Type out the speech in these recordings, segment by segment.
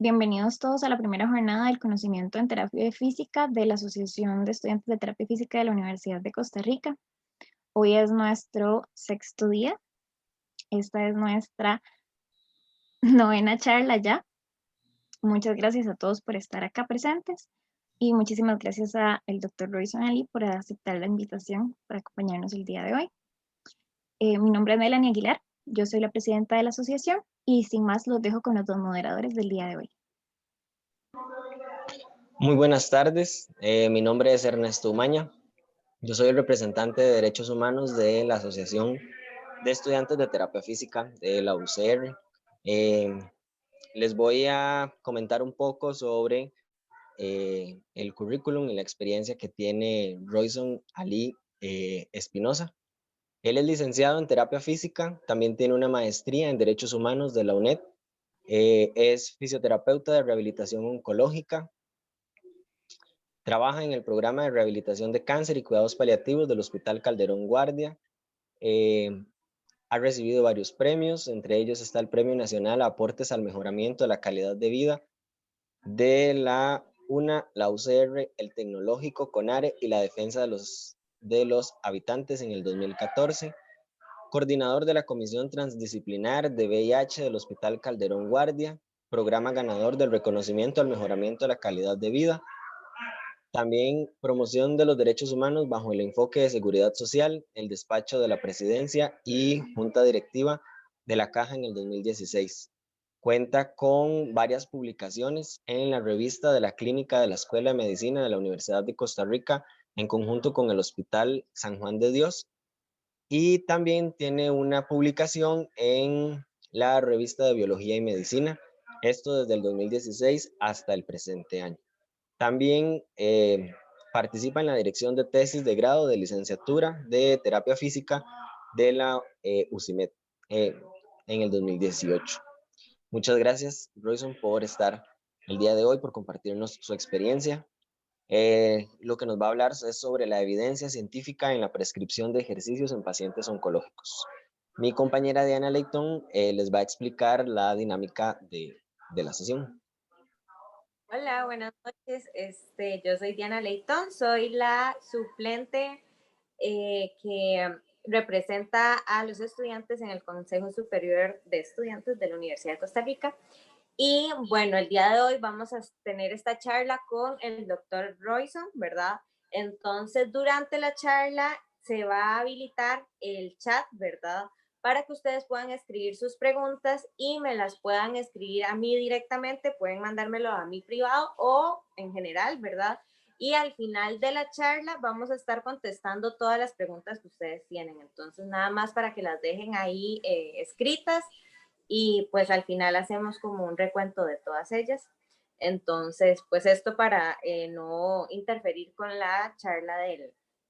Bienvenidos todos a la primera jornada del conocimiento en terapia física de la Asociación de Estudiantes de Terapia Física de la Universidad de Costa Rica. Hoy es nuestro sexto día. Esta es nuestra novena charla ya. Muchas gracias a todos por estar acá presentes y muchísimas gracias a el Dr. Royson Ali por aceptar la invitación para acompañarnos el día de hoy. Mi nombre es Melanie Aguilar, yo soy la presidenta de la asociación y sin más los dejo con los dos moderadores del día de hoy. Muy buenas tardes, mi nombre es Ernesto Umaña, yo soy el representante de Derechos Humanos de la Asociación de Estudiantes de Terapia Física de la UCR. Les voy a comentar un poco sobre el currículum y la experiencia que tiene Royson Ali Espinosa. Él es licenciado en Terapia Física, también tiene una maestría en Derechos Humanos de la UNED, es fisioterapeuta de rehabilitación oncológica. Trabaja en el programa de rehabilitación de cáncer y cuidados paliativos del Hospital Calderón Guardia. Ha recibido varios premios, entre ellos está el Premio Nacional a Aportes al Mejoramiento de la Calidad de Vida de la UNA, la UCR, el Tecnológico, CONARE y la Defensa de los Habitantes en el 2014. Coordinador de la Comisión Transdisciplinar de VIH del Hospital Calderón Guardia. Programa ganador del reconocimiento al mejoramiento de la calidad de vida. También promoción de los derechos humanos bajo el enfoque de seguridad social, el despacho de la presidencia y junta directiva de la Caja en el 2016. Cuenta con varias publicaciones en la revista de la Clínica de la Escuela de Medicina de la Universidad de Costa Rica en conjunto con el Hospital San Juan de Dios. Y también tiene una publicación en la revista de Biología y Medicina, esto desde el 2016 hasta el presente año. También participa en la dirección de tesis de grado de licenciatura de terapia física de la UCIMED en el 2018. Muchas gracias, Royson, por estar el día de hoy, por compartirnos su experiencia. Lo que nos va a hablar es sobre la evidencia científica en la prescripción de ejercicios en pacientes oncológicos. Mi compañera Diana Leighton les va a explicar la dinámica de la sesión. Hola, buenas noches. Yo soy Diana Leighton, soy la suplente que representa a los estudiantes en el Consejo Superior de Estudiantes de la Universidad de Costa Rica. Y bueno, el día de hoy vamos a tener esta charla con el doctor Royson, ¿verdad? Entonces, durante la charla se va a habilitar el chat, ¿verdad? Para que ustedes puedan escribir sus preguntas y me las puedan escribir a mí directamente, pueden mandármelo a mí privado o en general, ¿verdad? Y al final de la charla vamos a estar contestando todas las preguntas que ustedes tienen. Entonces, nada más para que las dejen ahí escritas y pues al final hacemos como un recuento de todas ellas. Entonces, pues esto para no interferir con la charla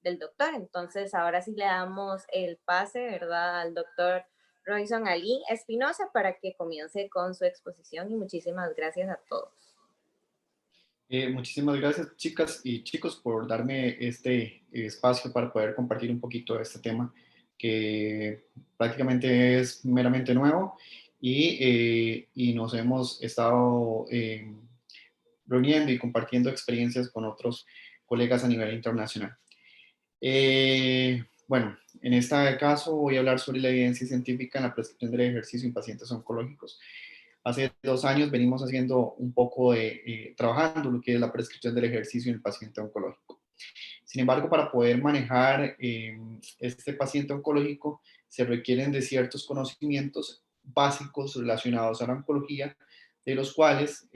del doctor. Entonces, ahora sí le damos el pase, ¿verdad?, al doctor Royson Ali Espinosa para que comience con su exposición y muchísimas gracias a todos. Muchísimas gracias, chicas y chicos, por darme este espacio para poder compartir un poquito de este tema que prácticamente es meramente nuevo y nos hemos estado reuniendo y compartiendo experiencias con otros colegas a nivel internacional. Bueno, en este caso voy a hablar sobre la evidencia científica en la prescripción del ejercicio en pacientes oncológicos. Hace 2 años venimos haciendo un poco de, trabajando lo que es la prescripción del ejercicio en el paciente oncológico. Sin embargo, para poder manejar este paciente oncológico se requieren de ciertos conocimientos básicos relacionados a la oncología, de los cuales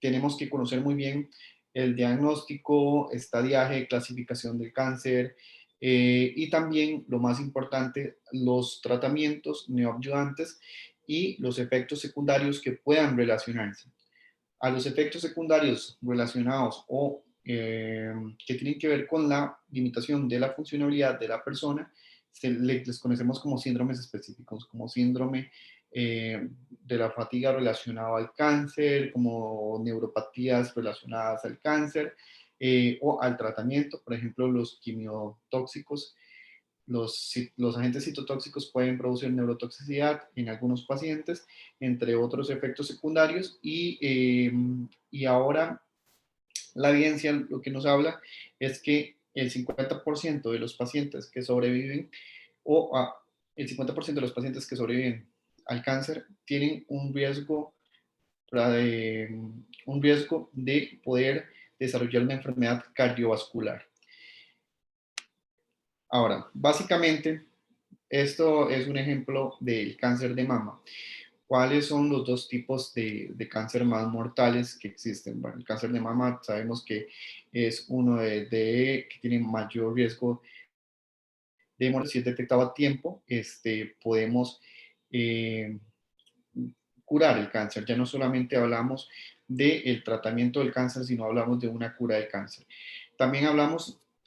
tenemos que conocer muy bien el diagnóstico, estadiaje, clasificación del cáncer y también, lo más importante, los tratamientos neoadyuvantes y los efectos secundarios que puedan relacionarse. A los efectos secundarios relacionados o que tienen que ver con la limitación de la funcionalidad de la persona, les conocemos como síndromes específicos, como síndrome de la fatiga relacionada al cáncer, como neuropatías relacionadas al cáncer o al tratamiento, por ejemplo, los quimiotóxicos los agentes citotóxicos pueden producir neurotoxicidad en algunos pacientes, entre otros efectos secundarios, y ahora la evidencia lo que nos habla es que el 50% de los pacientes que sobreviven el 50% de los pacientes que sobreviven al cáncer tienen un riesgo de poder desarrollar una enfermedad cardiovascular. Ahora, básicamente, esto es un ejemplo del cáncer de mama. ¿Cuáles son los dos tipos de cáncer más mortales que existen? Bueno, el cáncer de mama sabemos que es uno que tiene mayor riesgo de morir. Si es detectado a tiempo, podemos eh, curar el cáncer. Ya no solamente hablamos del tratamiento del cáncer, sino hablamos de una cura del cáncer. También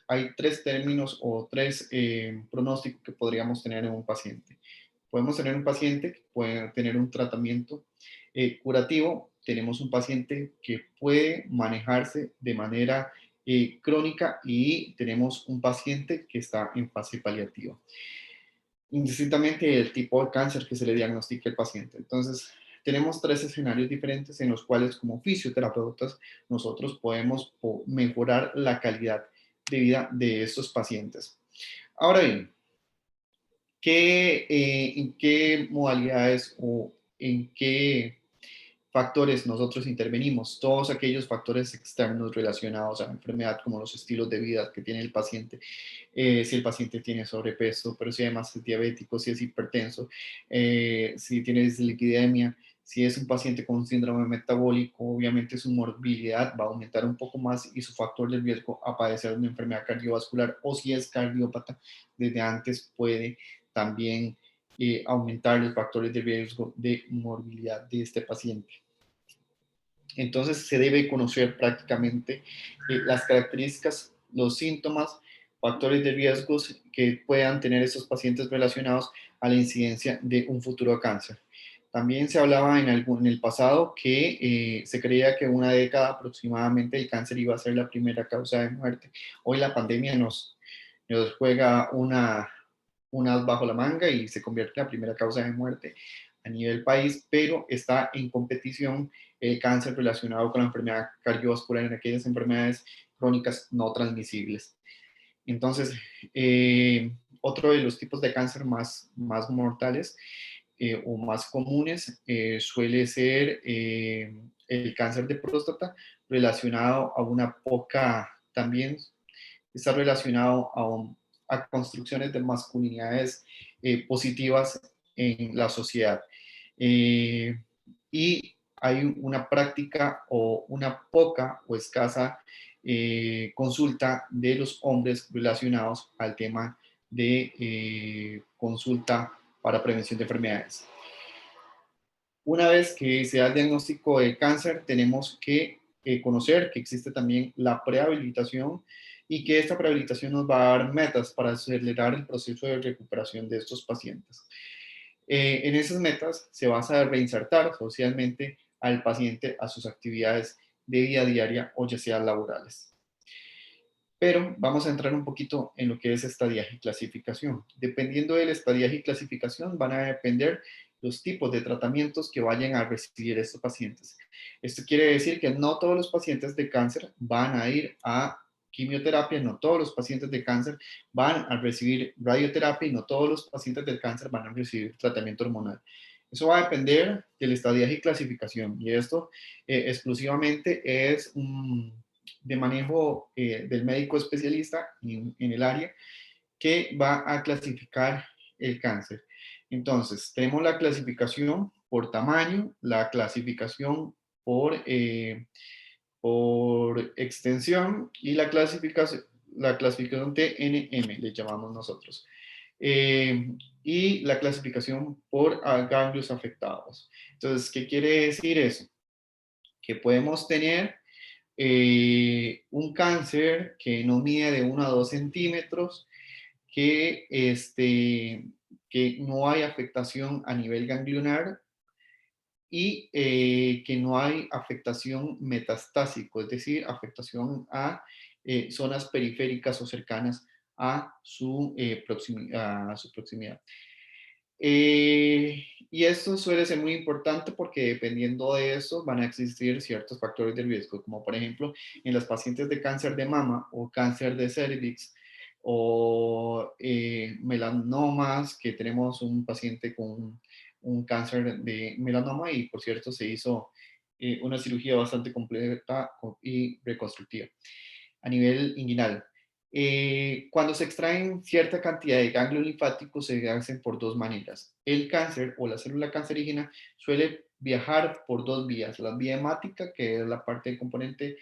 hay tres términos o tres pronósticos que podríamos tener en un paciente. Podemos tener un paciente que puede tener un tratamiento curativo. Tenemos un paciente que puede manejarse de manera crónica, y tenemos un paciente que está en fase paliativa, indistintamente del tipo de cáncer que se le diagnostique al paciente. Entonces, tenemos tres escenarios diferentes en los cuales, como fisioterapeutas, nosotros podemos mejorar la calidad de vida de estos pacientes. Ahora bien, ¿en qué modalidades o en qué factores nosotros intervenimos? Todos aquellos factores externos relacionados a la enfermedad, como los estilos de vida que tiene el paciente, si el paciente tiene sobrepeso, pero si además es diabético, si es hipertenso, si tiene dislipidemia, si es un paciente con síndrome metabólico, obviamente su morbilidad va a aumentar un poco más y su factor de riesgo a padecer una enfermedad cardiovascular, o si es cardiópata, desde antes puede también aumentar los factores de riesgo de morbilidad de este paciente. Entonces se debe conocer prácticamente las características, los síntomas, factores de riesgos que puedan tener estos pacientes relacionados a la incidencia de un futuro cáncer. También se hablaba en el pasado que se creía que una década aproximadamente el cáncer iba a ser la primera causa de muerte. Hoy la pandemia nos juega unas bajo la manga y se convierte en la primera causa de muerte a nivel país, pero está en competición el cáncer relacionado con la enfermedad cardiovascular en aquellas enfermedades crónicas no transmisibles. Entonces, otro de los tipos de cáncer más mortales o más comunes suele ser el cáncer de próstata, relacionado a también está relacionado a construcciones de masculinidades positivas en la sociedad. Y hay una práctica o una poca o escasa consulta de los hombres relacionados al tema de consulta para prevención de enfermedades. Una vez que se da el diagnóstico de cáncer, tenemos que conocer que existe también la prehabilitación, y que esta prehabilitación nos va a dar metas para acelerar el proceso de recuperación de estos pacientes. En esas metas se basa en reinsertar socialmente al paciente a sus actividades de vida diaria o ya sean laborales. Pero vamos a entrar un poquito en lo que es estadiaje y clasificación. Dependiendo del estadiaje y clasificación, van a depender los tipos de tratamientos que vayan a recibir estos pacientes. Esto quiere decir que no todos los pacientes de cáncer van a ir a quimioterapia, no todos los pacientes de cáncer van a recibir radioterapia, y no todos los pacientes del cáncer van a recibir tratamiento hormonal. Eso va a depender del estadiaje y clasificación, y esto exclusivamente es de manejo del médico especialista en el área, que va a clasificar el cáncer. Entonces, tenemos la clasificación por tamaño, la clasificación por extensión, y la clasificación TNM, le llamamos nosotros. Y la clasificación por ganglios afectados. Entonces, ¿qué quiere decir eso? Que podemos tener un cáncer que no mide de 1 a 2 centímetros, que no hay afectación a nivel ganglionar, y que no hay afectación metastásico, es decir, afectación a zonas periféricas o cercanas a su proximidad. Y esto suele ser muy importante porque dependiendo de eso van a existir ciertos factores de riesgo, como por ejemplo en los pacientes de cáncer de mama o cáncer de cervix o melanomas, que tenemos un paciente con un cáncer de melanoma y por cierto se hizo una cirugía bastante completa y reconstructiva a nivel inguinal. Cuando se extraen cierta cantidad de ganglios linfáticos se hacen por dos maneras. El cáncer o la célula cancerígena suele viajar por dos vías, la vía hemática, que es la parte del componente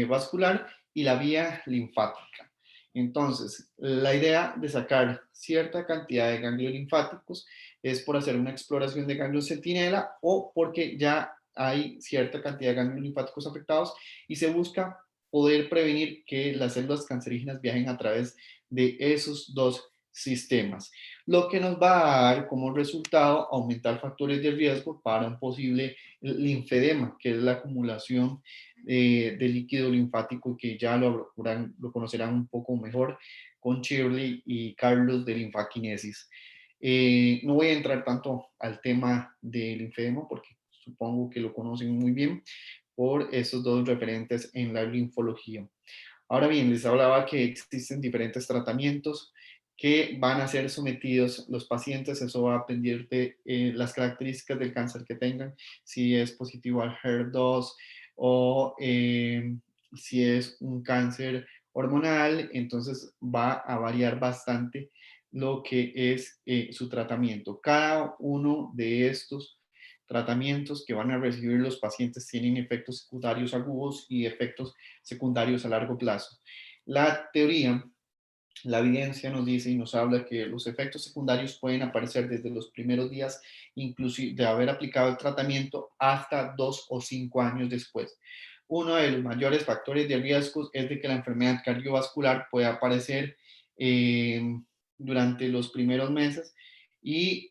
vascular, y la vía linfática. Entonces, la idea de sacar cierta cantidad de ganglios linfáticos es por hacer una exploración de ganglios centinela o porque ya hay cierta cantidad de ganglios linfáticos afectados y se busca poder prevenir que las células cancerígenas viajen a través de esos dos sistemas, lo que nos va a dar como resultado aumentar factores de riesgo para un posible linfedema, que es la acumulación de líquido linfático, que ya lo conocerán un poco mejor con Shirley y Carlos de linfaquinesis. No voy a entrar tanto al tema del linfedema porque supongo que lo conocen muy bien por esos dos referentes en la linfología. Ahora bien, les hablaba que existen diferentes tratamientos que van a ser sometidos los pacientes. Eso va a depender de las características del cáncer que tengan, si es positivo al HER2 o si es un cáncer hormonal, entonces va a variar bastante lo que es su tratamiento. Cada uno de estos tratamientos que van a recibir los pacientes tienen efectos secundarios agudos y efectos secundarios a largo plazo. La teoría, la evidencia nos dice y nos habla que los efectos secundarios pueden aparecer desde los primeros días, inclusive de haber aplicado el tratamiento, hasta 2 o 5 años después. Uno de los mayores factores de riesgo es de que la enfermedad cardiovascular pueda aparecer durante los primeros meses y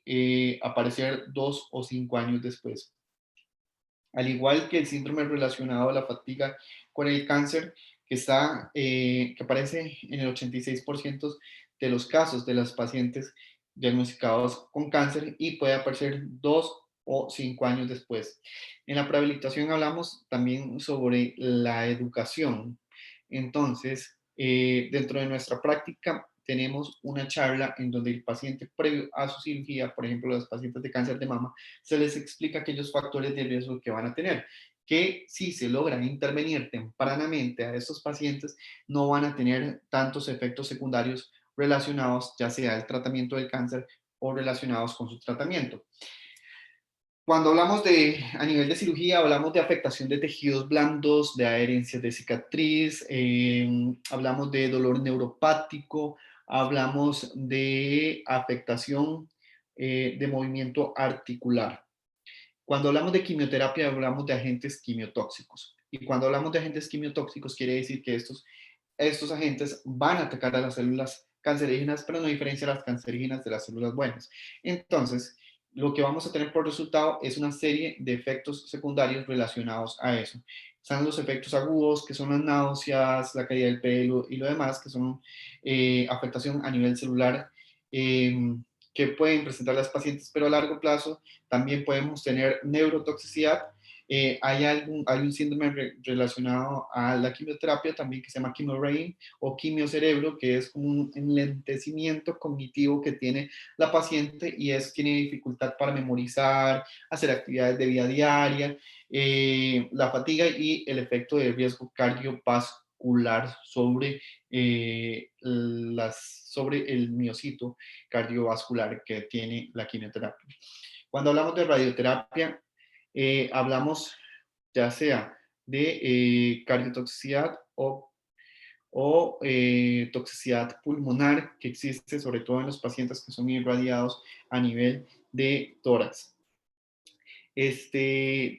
aparecer 2 o 5 años después. Al igual que el síndrome relacionado a la fatiga con el cáncer, que aparece en el 86% de los casos de los pacientes diagnosticados con cáncer y puede aparecer 2 o 5 años después. En la prehabilitación hablamos también sobre la educación. Entonces, dentro de nuestra práctica tenemos una charla en donde el paciente previo a su cirugía, por ejemplo, los pacientes de cáncer de mama, se les explica aquellos factores de riesgo que van a tener, que si se logran intervenir tempranamente a estos pacientes, no van a tener tantos efectos secundarios relacionados, ya sea el tratamiento del cáncer o relacionados con su tratamiento. Cuando hablamos a nivel de cirugía, hablamos de afectación de tejidos blandos, de adherencias de cicatriz, hablamos de dolor neuropático, hablamos de afectación de movimiento articular. Cuando hablamos de quimioterapia, hablamos de agentes quimiotóxicos. Y cuando hablamos de agentes quimiotóxicos, quiere decir que estos agentes van a atacar a las células cancerígenas, pero no diferencia las cancerígenas de las células buenas. Entonces, lo que vamos a tener por resultado es una serie de efectos secundarios relacionados a eso. Están los efectos agudos, que son las náuseas, la caída del pelo y lo demás, que son afectación a nivel celular, que pueden presentar las pacientes, pero a largo plazo también podemos tener neurotoxicidad. Hay un síndrome relacionado a la quimioterapia también que se llama chemorrain o quimiocerebro, que es un enlentecimiento cognitivo que tiene la paciente y tiene dificultad para memorizar, hacer actividades de vida diaria, la fatiga y el efecto de riesgo cardiovascular sobre, sobre el miocito cardiovascular que tiene la quimioterapia. Cuando hablamos de radioterapia, hablamos ya sea de cardiotoxicidad o toxicidad pulmonar que existe sobre todo en los pacientes que son irradiados a nivel de tórax.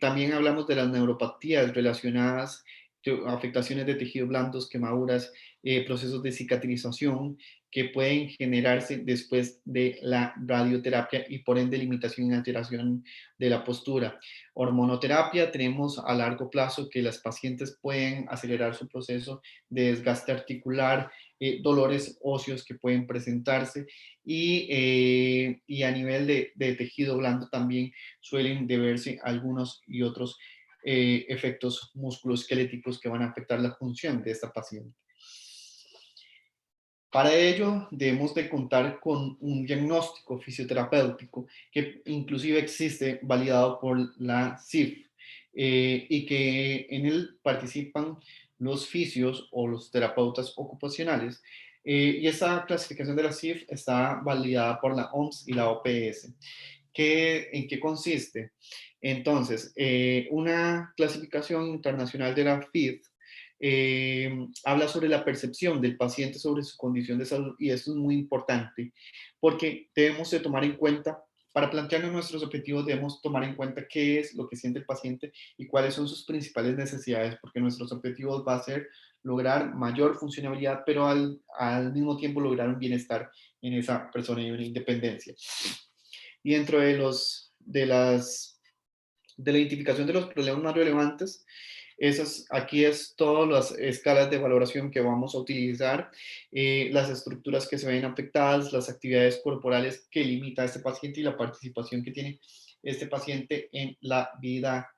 También hablamos de las neuropatías relacionadas a afectaciones de tejidos blandos, quemaduras, procesos de cicatrización que pueden generarse después de la radioterapia y por ende limitación y alteración de la postura. Hormonoterapia, tenemos a largo plazo que las pacientes pueden acelerar su proceso de desgaste articular, dolores óseos que pueden presentarse y a nivel de tejido blando también suelen deberse algunos y otros efectos musculoesqueléticos que van a afectar la función de esta paciente. Para ello debemos de contar con un diagnóstico fisioterapéutico que inclusive existe validado por la CIF y que en él participan los fisios o los terapeutas ocupacionales. Y esta clasificación de la CIF está validada por la OMS y la OPS. ¿En qué consiste? Entonces, una clasificación internacional de la FIF habla sobre la percepción del paciente sobre su condición de salud y esto es muy importante porque debemos de tomar en cuenta, para plantearnos nuestros objetivos debemos tomar en cuenta qué es lo que siente el paciente y cuáles son sus principales necesidades, porque nuestros objetivos va a ser lograr mayor funcionalidad, pero al mismo tiempo lograr un bienestar en esa persona y una independencia. Y dentro de la identificación de los problemas más relevantes, aquí es todas las escalas de valoración que vamos a utilizar, las estructuras que se ven afectadas, las actividades corporales que limita a este paciente y la participación que tiene este paciente en la vida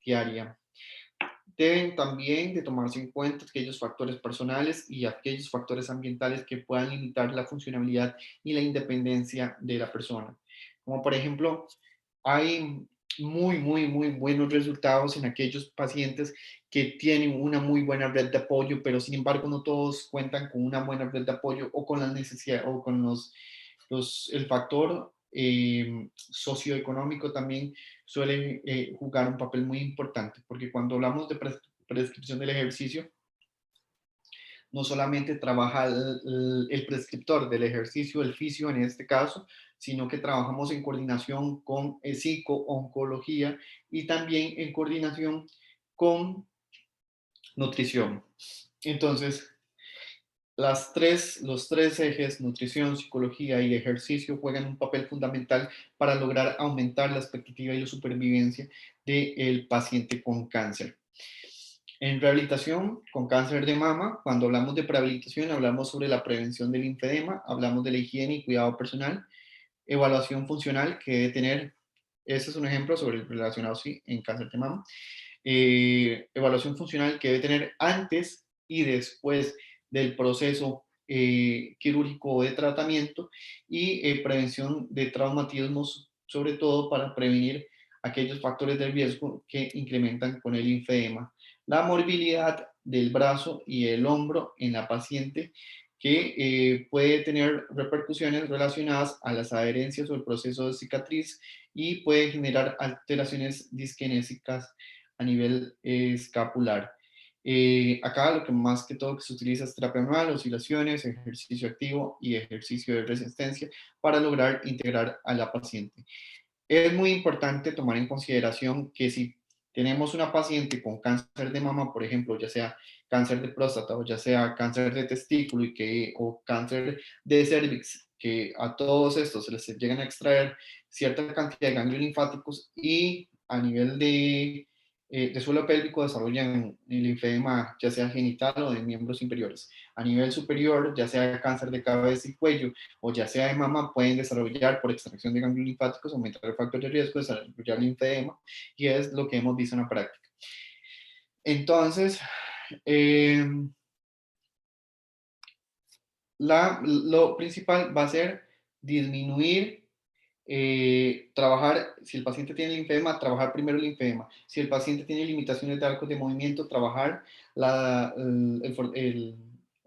diaria. Deben también de tomarse en cuenta aquellos factores personales y aquellos factores ambientales que puedan limitar la funcionalidad y la independencia de la persona. Como por ejemplo, hay muy buenos resultados en aquellos pacientes que tienen una muy buena red de apoyo, pero sin embargo no todos cuentan con una buena red de apoyo o con las necesidades o con el factor socioeconómico también suele jugar un papel muy importante, porque cuando hablamos de prescripción del ejercicio, no solamente trabaja el prescriptor del ejercicio, el fisio en este caso, sino que trabajamos en coordinación con psico-oncología y también en coordinación con nutrición. Entonces, los tres ejes, nutrición, psicología y ejercicio, juegan un papel fundamental para lograr aumentar la expectativa y la supervivencia del paciente con cáncer. En rehabilitación con cáncer de mama, cuando hablamos de prehabilitación, hablamos sobre la prevención del linfedema, hablamos de la higiene y cuidado personal, evaluación funcional que debe tener, este es un ejemplo sobre el relacionado sí, en cáncer de mama, evaluación funcional que debe tener antes y después del proceso quirúrgico o de tratamiento y prevención de traumatismos, sobre todo para prevenir aquellos factores de riesgo que incrementan con el linfedema. La morbilidad del brazo y el hombro en la paciente que puede tener repercusiones relacionadas a las adherencias o el proceso de cicatriz y puede generar alteraciones disquenésicas a nivel escapular. Acá lo que más que todo que se utiliza es terapia manual, oscilaciones, ejercicio activo y ejercicio de resistencia para lograr integrar a la paciente. Es muy importante tomar en consideración que si tenemos una paciente con cáncer de mama, por ejemplo, ya sea cáncer de próstata o ya sea cáncer de testículo o cáncer de cervix, que a todos estos se les llegan a extraer cierta cantidad de ganglios linfáticos y a nivel de suelo pélvico desarrollan el linfedema ya sea genital o de miembros inferiores. A nivel superior, ya sea cáncer de cabeza y cuello o ya sea de mama, pueden desarrollar por extracción de ganglios linfáticos, aumentar el factor de riesgo de desarrollar linfedema y es lo que hemos visto en la práctica. Entonces, lo principal va a ser disminuir trabajar, si el paciente tiene linfedema, trabajar primero el linfedema. Si el paciente tiene limitaciones de arcos de movimiento, trabajar,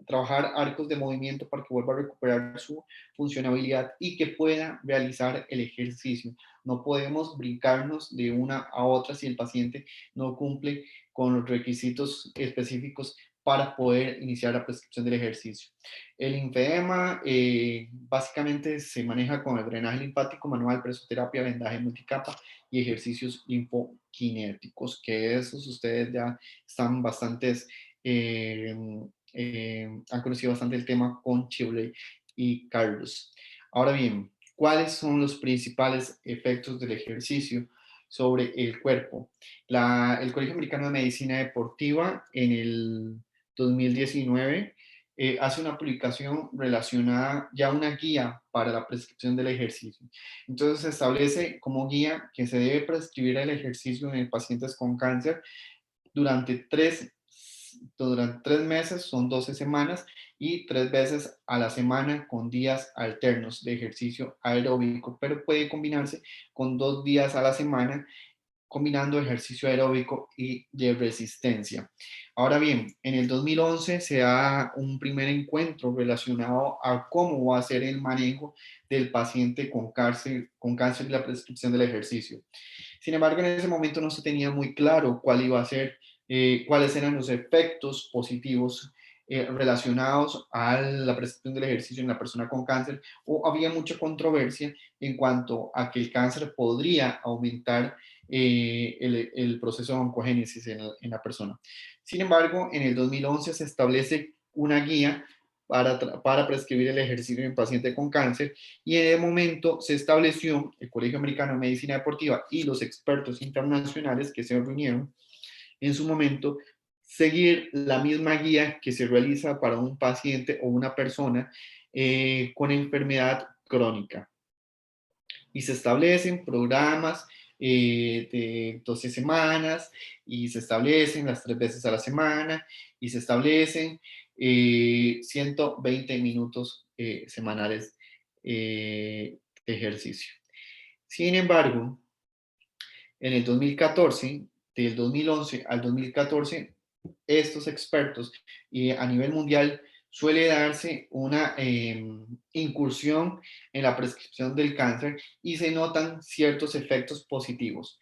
trabajar arcos de movimiento para que vuelva a recuperar su funcionalidad y que pueda realizar el ejercicio. No podemos brincarnos de una a otra si el paciente no cumple con los requisitos específicos para poder iniciar la prescripción del ejercicio. El linfedema básicamente se maneja con el drenaje linfático manual, presoterapia, vendaje multicapa y ejercicios linfokinéticos, que esos ustedes ya están bastantes, han conocido bastante el tema con Chile y Carlos. Ahora bien, ¿cuáles son los principales efectos del ejercicio sobre el cuerpo? El Colegio Americano de Medicina Deportiva en el 2019 hace una publicación relacionada, ya una guía para la prescripción del ejercicio. Entonces se establece como guía que se debe prescribir el ejercicio en pacientes con cáncer durante durante 3 meses, son 12 semanas, y 3 veces a la semana con días alternos de ejercicio aeróbico, pero puede combinarse con 2 días a la semana combinando ejercicio aeróbico y de resistencia. Ahora bien, en el 2011 se da un primer encuentro relacionado a cómo va a ser el manejo del paciente con cáncer y la prescripción del ejercicio. Sin embargo, en ese momento no se tenía muy claro cuál iba a ser, cuáles eran los efectos positivos relacionados a la prescripción del ejercicio en la persona con cáncer, o había mucha controversia en cuanto a que el cáncer podría aumentar el proceso de oncogénesis en la persona. Sin embargo, en el 2011 se establece una guía para prescribir el ejercicio en paciente con cáncer, y en el momento se estableció el Colegio Americano de Medicina Deportiva y los expertos internacionales que se reunieron en su momento seguir la misma guía que se realiza para un paciente o una persona con enfermedad crónica. Y se establecen programas de 12 semanas, y se establecen las 3 veces a la semana, y se establecen 120 minutos semanales de ejercicio. Sin embargo, en el 2014, del 2011 al 2014, estos expertos y a nivel mundial suele darse una incursión en la prescripción del cáncer, y se notan ciertos efectos positivos.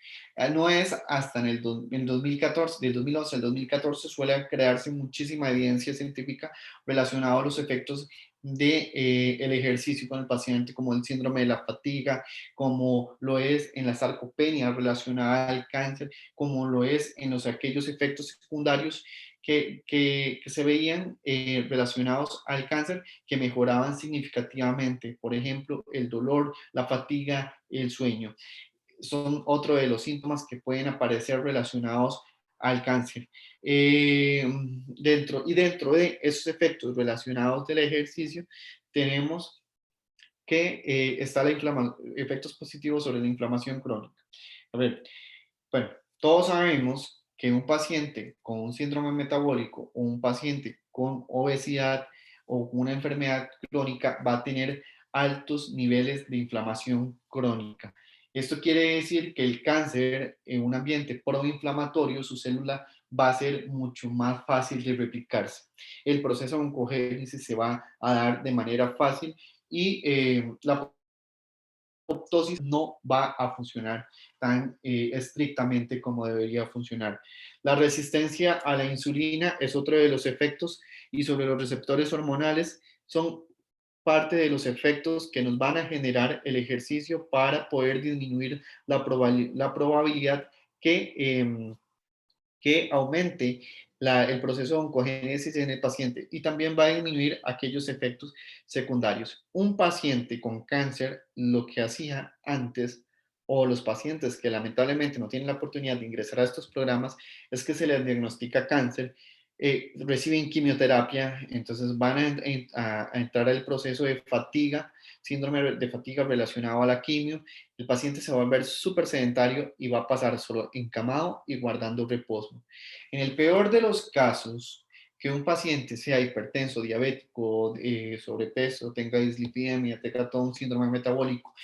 No es hasta en el 2014, del 2011 al 2014, suele crearse muchísima evidencia científica relacionada a los efectos de el ejercicio con el paciente, como el síndrome de la fatiga, como lo es en la sarcopenia relacionada al cáncer, como lo es en aquellos efectos secundarios que se veían relacionados al cáncer, que mejoraban significativamente. Por ejemplo, el dolor, la fatiga, el sueño. Son otro de los síntomas que pueden aparecer relacionados al cáncer. Dentro de esos efectos relacionados del ejercicio, tenemos que está efectos positivos sobre la inflamación crónica. A ver, bueno, todos sabemos que un paciente con un síndrome metabólico, o un paciente con obesidad o una enfermedad crónica, va a tener altos niveles de inflamación crónica. Esto quiere decir que el cáncer en un ambiente proinflamatorio, su célula va a ser mucho más fácil de replicarse. El proceso de oncogénesis se va a dar de manera fácil, y la apoptosis no va a funcionar tan estrictamente como debería funcionar. La resistencia a la insulina es otro de los efectos, y sobre los receptores hormonales son parte de los efectos que nos van a generar el ejercicio para poder disminuir la probabilidad que aumente el proceso de oncogénesis en el paciente, y también va a disminuir aquellos efectos secundarios. Un paciente con cáncer, lo que hacía antes, o los pacientes que lamentablemente no tienen la oportunidad de ingresar a estos programas, es que se les diagnostica cáncer, reciben quimioterapia, entonces van a entrar al proceso de fatiga, síndrome de fatiga relacionado a la quimio. El paciente se va a volver súper sedentario y va a pasar solo encamado y guardando reposo. En el peor de los casos, que un paciente sea hipertenso, diabético, sobrepeso, tenga dislipidemia, tenga todo un síndrome metabólico,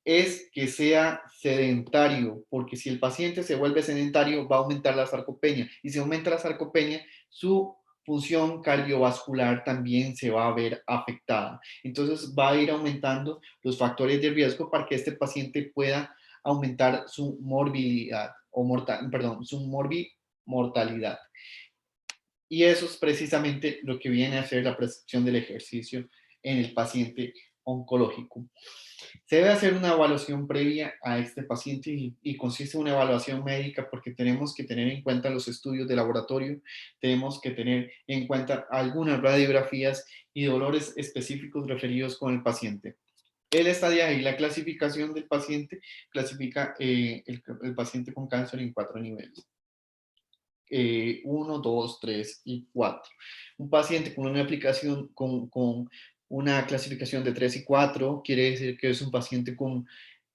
es que sea sedentario, porque si el paciente se vuelve sedentario, va a aumentar la sarcopenia, y si aumenta la sarcopenia, su función cardiovascular también se va a ver afectada. Entonces va a ir aumentando los factores de riesgo para que este paciente pueda aumentar su morbilidad, su mortalidad. Y eso es precisamente lo que viene a hacer la prescripción del ejercicio en el paciente oncológico. Se debe hacer una evaluación previa a este paciente, y consiste en una evaluación médica, porque tenemos que tener en cuenta los estudios de laboratorio, tenemos que tener en cuenta algunas radiografías y dolores específicos referidos con el paciente. El estadio y la clasificación del paciente clasifica el paciente con cáncer en 4 niveles. 1, 2, 3 y 4. Un paciente con una aplicación, con una clasificación de 3 y 4, quiere decir que es un paciente con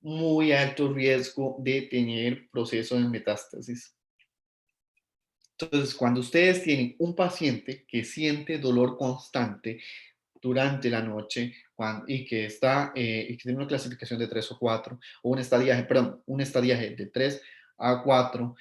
muy alto riesgo de tener proceso de metástasis. Entonces, cuando ustedes tienen un paciente que siente dolor constante durante la noche y que y que tiene una clasificación de 3 o 4, o un estadiaje de 3 a 4,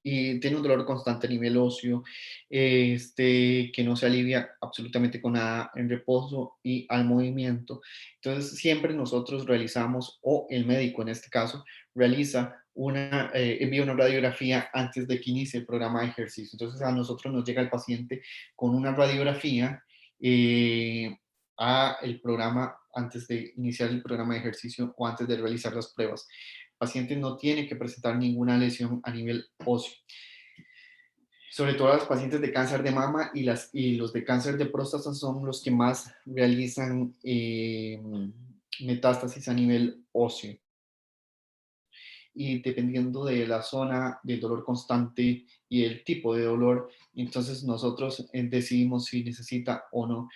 y tiene un dolor constante a nivel óseo, que no se alivia absolutamente con nada en reposo y al movimiento. Entonces, siempre nosotros realizamos, o el médico en este caso, envía una radiografía antes de que inicie el programa de ejercicio. Entonces, a nosotros nos llega el paciente con una radiografía a el programa antes de iniciar el programa de ejercicio o antes de realizar las pruebas. El paciente no tiene que presentar ninguna lesión a nivel óseo. Sobre todo los pacientes de cáncer de mama y los de cáncer de próstata son los que más realizan metástasis a nivel óseo. Y dependiendo de la zona del dolor constante y el tipo de dolor, entonces nosotros decidimos si necesita o no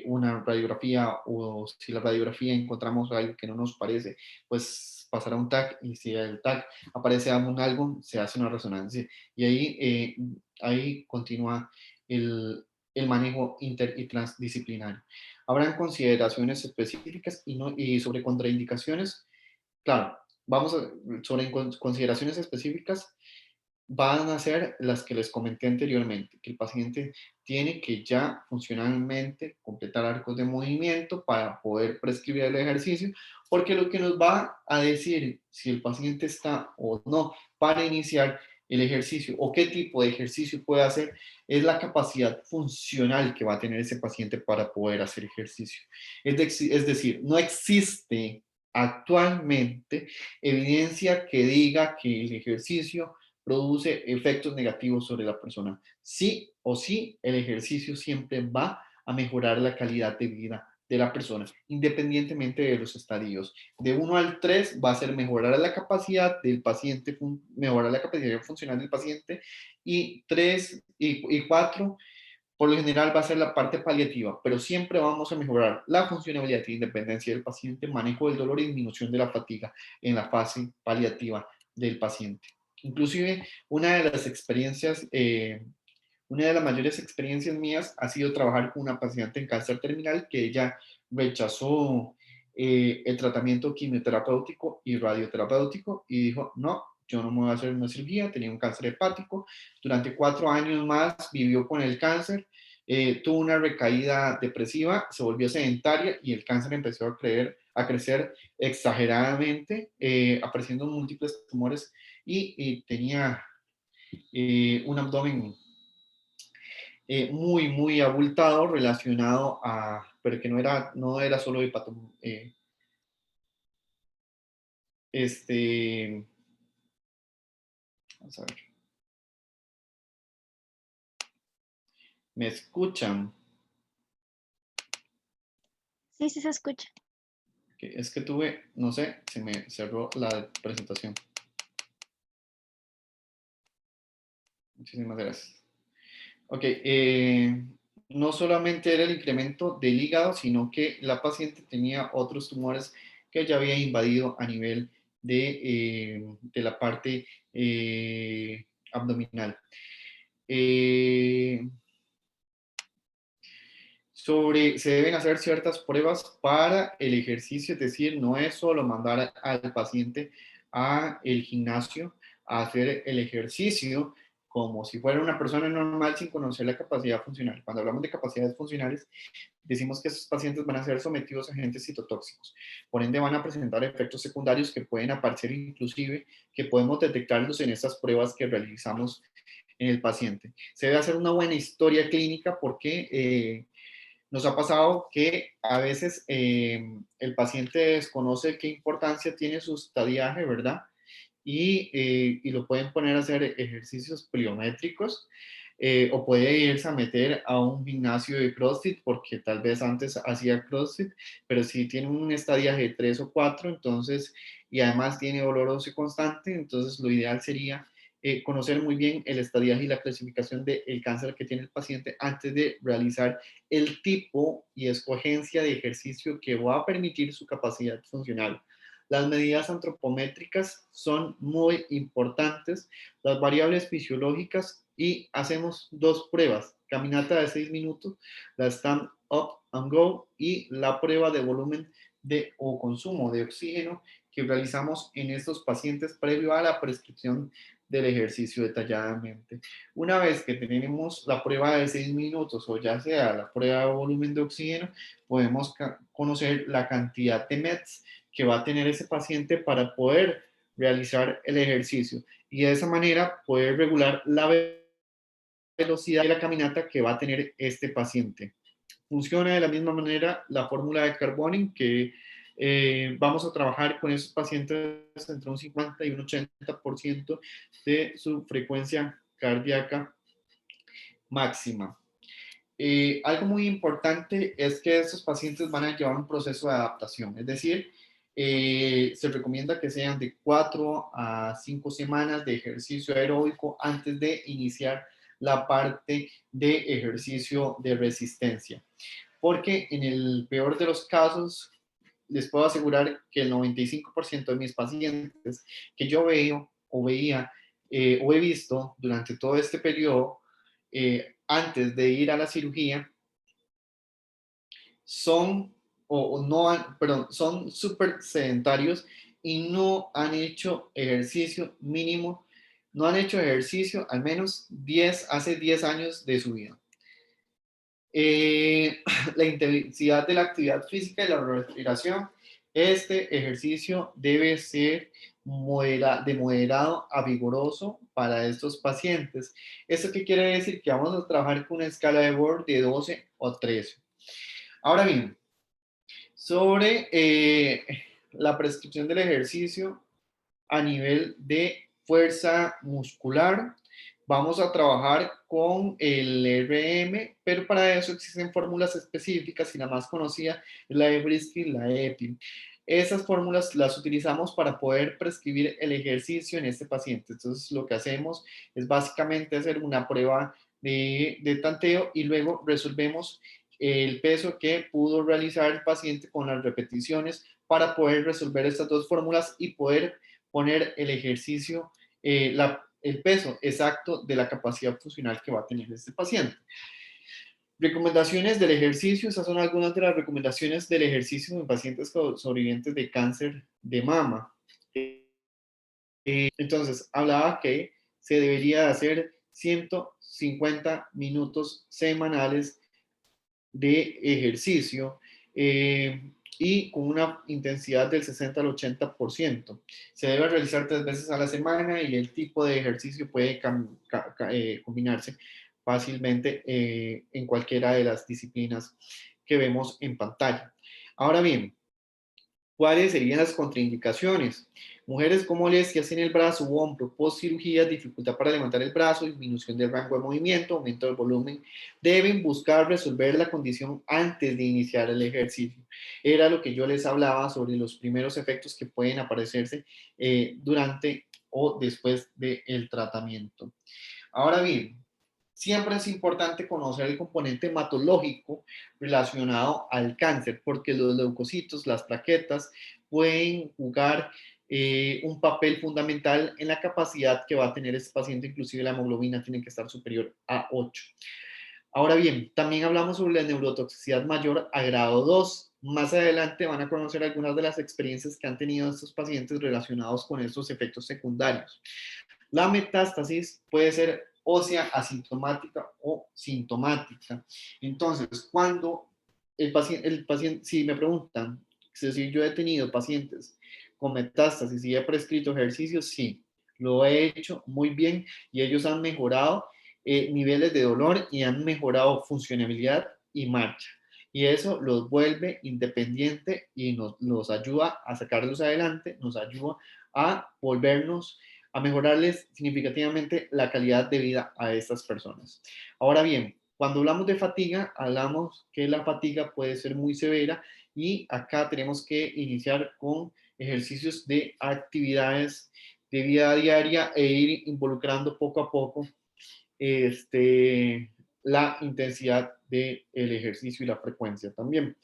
una radiografía, o si la radiografía encontramos algo que no nos parece, pues pasará un TAC, y si el TAC aparece algo, se hace una resonancia y ahí continúa el manejo inter y transdisciplinario. Habrán consideraciones específicas y sobre contraindicaciones. Claro, sobre consideraciones específicas, van a ser las que les comenté anteriormente, que el paciente tiene que ya funcionalmente completar arcos de movimiento para poder prescribir el ejercicio, porque lo que nos va a decir si el paciente está o no para iniciar el ejercicio o qué tipo de ejercicio puede hacer es la capacidad funcional que va a tener ese paciente para poder hacer ejercicio. Es decir, no existe actualmente evidencia que diga que el ejercicio produce efectos negativos sobre la persona. Sí o sí, el ejercicio siempre va a mejorar la calidad de vida de la persona, independientemente de los estadios. De 1 al 3 va a ser mejorar la capacidad del paciente, mejorar la capacidad funcional del paciente, y 3 y 4 por lo general va a ser la parte paliativa, pero siempre vamos a mejorar la funcionalidad e independencia del paciente, manejo del dolor y disminución de la fatiga en la fase paliativa del paciente. Inclusive, una de las mayores experiencias mías ha sido trabajar con una paciente en cáncer terminal que ella rechazó el tratamiento quimioterapéutico y radioterapéutico y dijo, no, yo no me voy a hacer una cirugía. Tenía un cáncer hepático, durante 4 años más vivió con el cáncer, tuvo una recaída depresiva, se volvió sedentaria y el cáncer empezó a crecer exageradamente, apareciendo múltiples tumores, y tenía un abdomen muy, muy abultado relacionado pero que no era solo vamos a ver, ¿me escuchan? Sí, sí se escucha. Es que no sé, se me cerró la presentación. Muchísimas gracias. Ok, no solamente era el incremento del hígado, sino que la paciente tenía otros tumores que ya había invadido a nivel de la parte abdominal. Se deben hacer ciertas pruebas para el ejercicio, es decir, no es solo mandar al paciente al gimnasio a hacer el ejercicio como si fuera una persona normal sin conocer la capacidad funcional. Cuando hablamos de capacidades funcionales, decimos que esos pacientes van a ser sometidos a agentes citotóxicos, por ende van a presentar efectos secundarios que pueden aparecer, inclusive que podemos detectarlos en estas pruebas que realizamos en el paciente. Se debe hacer una buena historia clínica porque nos ha pasado que a veces el paciente desconoce qué importancia tiene su estadiaje, ¿verdad? Y lo pueden poner a hacer ejercicios pliométricos, o puede irse a meter a un gimnasio de CrossFit porque tal vez antes hacía CrossFit, pero si tiene un estadiaje de 3 o 4, entonces, y además tiene dolor óseo constante, entonces lo ideal sería conocer muy bien el estadiaje y la clasificación del cáncer que tiene el paciente antes de realizar el tipo y escogencia de ejercicio que va a permitir su capacidad funcional. Las medidas antropométricas son muy importantes, las variables fisiológicas, y hacemos 2 pruebas: caminata de 6 minutos, la Stand Up and Go, y la prueba de volumen o consumo de oxígeno que realizamos en estos pacientes previo a la prescripción del ejercicio detalladamente. Una vez que tenemos la prueba de 6 minutos, o ya sea la prueba de volumen de oxígeno, podemos conocer la cantidad de METs que va a tener ese paciente para poder realizar el ejercicio, y de esa manera poder regular la velocidad de la caminata que va a tener este paciente. Funciona de la misma manera la fórmula de Carboning, que vamos a trabajar con esos pacientes entre un 50 y un 80% de su frecuencia cardíaca máxima. Algo muy importante es que estos pacientes van a llevar un proceso de adaptación, es decir, se recomienda que sean de 4 a 5 semanas de ejercicio aeróbico antes de iniciar la parte de ejercicio de resistencia, porque en el peor de los casos les puedo asegurar que el 95% de mis pacientes que yo veo o veía o he visto durante todo este periodo, antes de ir a la cirugía, son, o no han, perdón, son súper sedentarios y no han hecho ejercicio mínimo, no han hecho ejercicio al menos hace 10 años de su vida. La intensidad de la actividad física y la respiración. Este ejercicio debe ser de moderado a vigoroso para estos pacientes. ¿Esto qué quiere decir? Que vamos a trabajar con una escala de Borg de 12 o 13. Ahora bien, sobre la prescripción del ejercicio a nivel de fuerza muscular, vamos a trabajar con el RM, pero para eso existen fórmulas específicas, y la más conocida es la Evrysdi y la EPI. Esas fórmulas las utilizamos para poder prescribir el ejercicio en este paciente. Entonces, lo que hacemos es básicamente hacer una prueba de tanteo, y luego resolvemos el peso que pudo realizar el paciente con las repeticiones para poder resolver estas 2 fórmulas y poder poner el ejercicio, el peso exacto de la capacidad funcional que va a tener este paciente. Recomendaciones del ejercicio. Esas son algunas de las recomendaciones del ejercicio en pacientes sobrevivientes de cáncer de mama. Entonces, hablaba que se debería hacer 150 minutos semanales de ejercicio, y con una intensidad del 60 al 80%. Se debe realizar 3 veces a la semana, y el tipo de ejercicio puede combinarse fácilmente en cualquiera de las disciplinas que vemos en pantalla. Ahora bien, ¿cuáles serían las contraindicaciones? Mujeres con molestias en el brazo u hombro post cirugía, dificultad para levantar el brazo, disminución del rango de movimiento, aumento del volumen, deben buscar resolver la condición antes de iniciar el ejercicio. Era lo que yo les hablaba sobre los primeros efectos que pueden aparecerse durante o después del tratamiento. Ahora bien, siempre es importante conocer el componente hematológico relacionado al cáncer, porque los leucocitos, las plaquetas, pueden jugar un papel fundamental en la capacidad que va a tener este paciente. Inclusive la hemoglobina tiene que estar superior a 8. Ahora bien, también hablamos sobre la neurotoxicidad mayor a grado 2. Más adelante van a conocer algunas de las experiencias que han tenido estos pacientes relacionados con estos efectos secundarios. La metástasis puede ser ósea asintomática o sintomática. Entonces, cuando el paciente, si me preguntan, si yo he tenido pacientes con metástasis y he prescrito ejercicios, sí, lo he hecho muy bien, y ellos han mejorado niveles de dolor, y han mejorado funcionalidad y marcha. Y eso los vuelve independiente y nos ayuda a sacarlos adelante, nos ayuda a volvernos, a mejorarles significativamente la calidad de vida a estas personas. Ahora bien, cuando hablamos de fatiga, hablamos que la fatiga puede ser muy severa, y acá tenemos que iniciar con ejercicios de actividades de vida diaria e ir involucrando poco a poco la intensidad del ejercicio y la frecuencia también.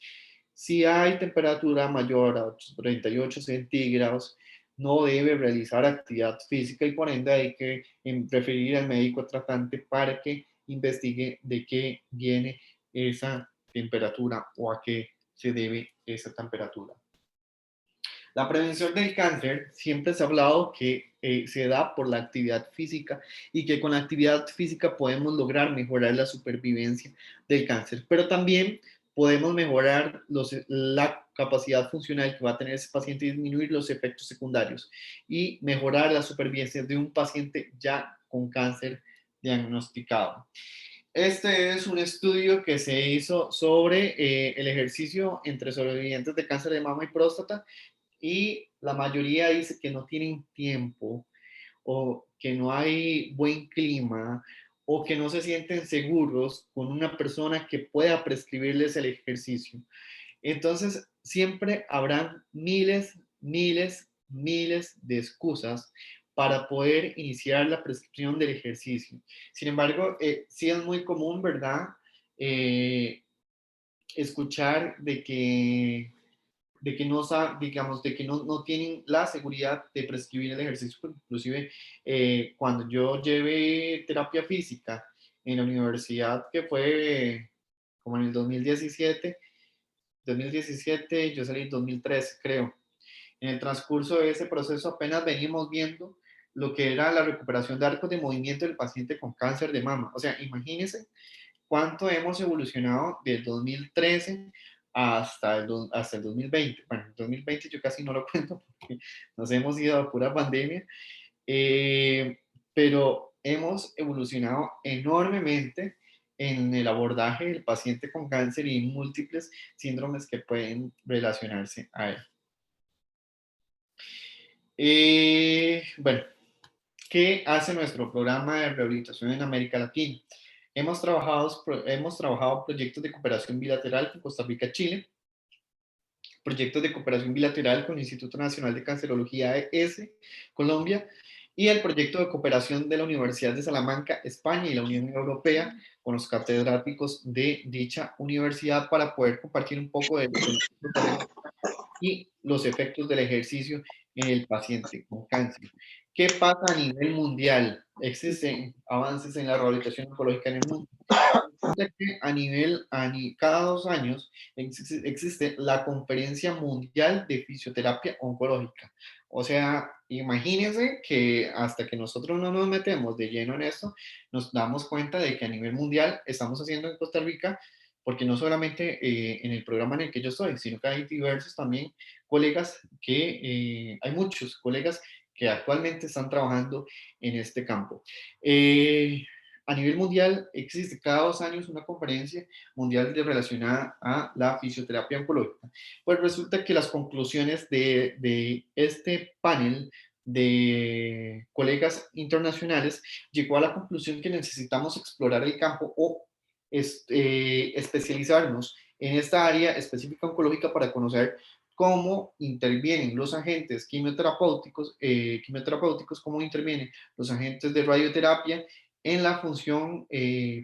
Si hay temperatura mayor a 38 centígrados, no debe realizar actividad física y por ende hay que referir al médico tratante para que investigue de qué viene esa temperatura o a qué se debe esa temperatura. La prevención del cáncer siempre se ha hablado que se da por la actividad física y que con la actividad física podemos lograr mejorar la supervivencia del cáncer, pero también podemos mejorar la capacidad funcional que va a tener ese paciente y disminuir los efectos secundarios y mejorar la supervivencia de un paciente ya con cáncer diagnosticado. Este es un estudio que se hizo sobre el ejercicio entre sobrevivientes de cáncer de mama y próstata y la mayoría dice que no tienen tiempo o que no hay buen clima o que no se sienten seguros con una persona que pueda prescribirles el ejercicio. Entonces, siempre habrán miles de excusas para poder iniciar la prescripción del ejercicio. Sin embargo, sí es muy común, ¿verdad? Escuchar de que no, digamos, de que no tienen la seguridad de prescribir el ejercicio. Inclusive, cuando yo llevé terapia física en la universidad, que fue como en el 2017, yo salí en 2013, creo. En el transcurso de ese proceso apenas veníamos viendo lo que era la recuperación de arcos de movimiento del paciente con cáncer de mama. O sea, imagínense cuánto hemos evolucionado del 2013 hasta el 2020. Bueno, el 2020 yo casi no lo cuento porque nos hemos ido a pura pandemia, pero hemos evolucionado enormemente en el abordaje del paciente con cáncer y múltiples síndromes que pueden relacionarse a él. Bueno, ¿qué hace nuestro programa de rehabilitación en América Latina? Hemos trabajado proyectos de cooperación bilateral con Costa Rica, Chile, proyectos de cooperación bilateral con el Instituto Nacional de Cancerología ES, Colombia, y el proyecto de cooperación de la Universidad de Salamanca, España, y la Unión Europea con los catedráticos de dicha universidad para poder compartir un poco de y los efectos del ejercicio en el paciente con cáncer. ¿Qué pasa a nivel mundial? Existen avances en la rehabilitación oncológica en el mundo. Que cada 2 años existe la Conferencia Mundial de Fisioterapia Oncológica. O sea, imagínense que hasta que nosotros no nos metemos de lleno en esto, nos damos cuenta de que a nivel mundial estamos haciendo en Costa Rica, porque no solamente en el programa en el que yo estoy, sino que hay diversos también colegas hay muchos colegas que actualmente están trabajando en este campo. A nivel mundial existe cada 2 años una conferencia mundial relacionada a la fisioterapia oncológica. Pues resulta que las conclusiones de este panel de colegas internacionales llegó a la conclusión que necesitamos explorar el campo o especializarnos en esta área específica oncológica para conocer cómo intervienen los agentes quimioterapéuticos, cómo intervienen los agentes de radioterapia en la función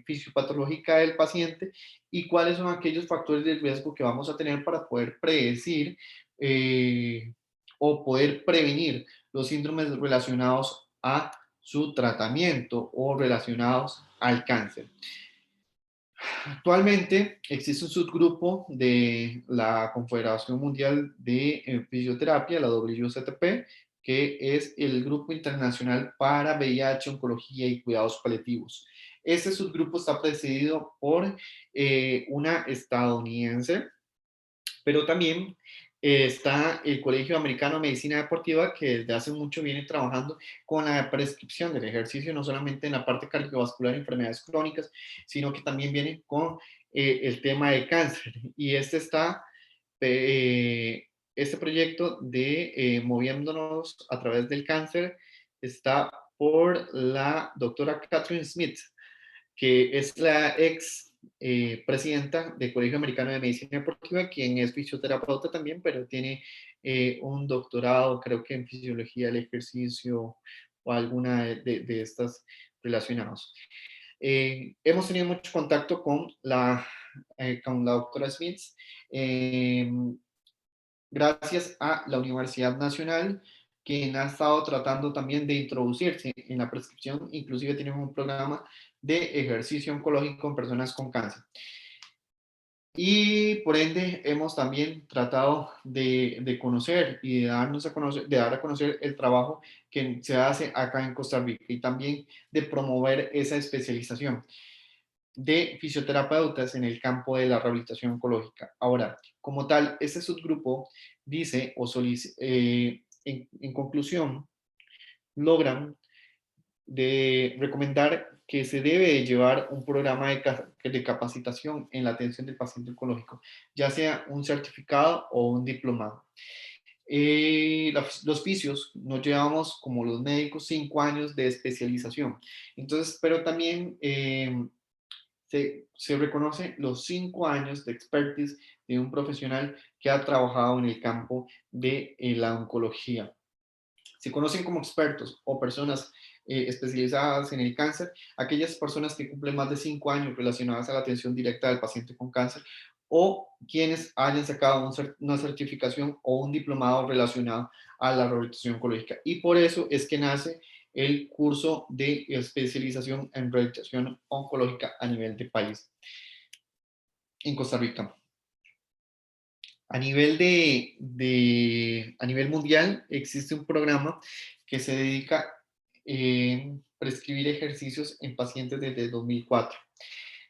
fisiopatológica del paciente y cuáles son aquellos factores de riesgo que vamos a tener para poder predecir o poder prevenir los síndromes relacionados a su tratamiento o relacionados al cáncer. Actualmente existe un subgrupo de la Confederación Mundial de Fisioterapia, la WCTP, que es el Grupo Internacional para VIH, Oncología y Cuidados Paliativos. Este subgrupo está presidido por una estadounidense, pero también está el Colegio Americano de Medicina Deportiva, que desde hace mucho viene trabajando con la prescripción del ejercicio, no solamente en la parte cardiovascular y enfermedades crónicas, sino que también viene con el tema de cáncer. Y este proyecto de Moviéndonos a través del cáncer está por la doctora Catherine Smith, que es la ex presidenta del Colegio Americano de Medicina Deportiva, quien es fisioterapeuta también, pero tiene un doctorado, creo que en fisiología del ejercicio o alguna de estas relacionados. Hemos tenido mucho contacto con la doctora Smith, gracias a la Universidad Nacional, quien ha estado tratando también de introducirse en la prescripción. Inclusive tienen un programa de ejercicio oncológico en personas con cáncer. Y por ende hemos también tratado de conocer y de darnos a conocer, de dar a conocer el trabajo que se hace acá en Costa Rica y también de promover esa especialización de fisioterapeutas en el campo de la rehabilitación oncológica. Ahora, como tal, este subgrupo dice o en conclusión, logran de recomendar que se debe llevar un programa de capacitación en la atención del paciente oncológico, ya sea un certificado o un diplomado. Los fisios nos llevamos, como los médicos, 5 años de especialización. Entonces, pero también se reconoce los 5 años de expertise de un profesional que ha trabajado en el campo de la oncología. Se conocen como expertos o personas especializadas en el cáncer aquellas personas que cumplen más de 5 años relacionadas a la atención directa del paciente con cáncer o quienes hayan sacado una certificación o un diplomado relacionado a la rehabilitación oncológica. Y por eso es que nace el curso de especialización en rehabilitación oncológica a nivel de país en Costa Rica. A nivel a nivel mundial existe un programa que se dedica a prescribir ejercicios en pacientes desde el 2004.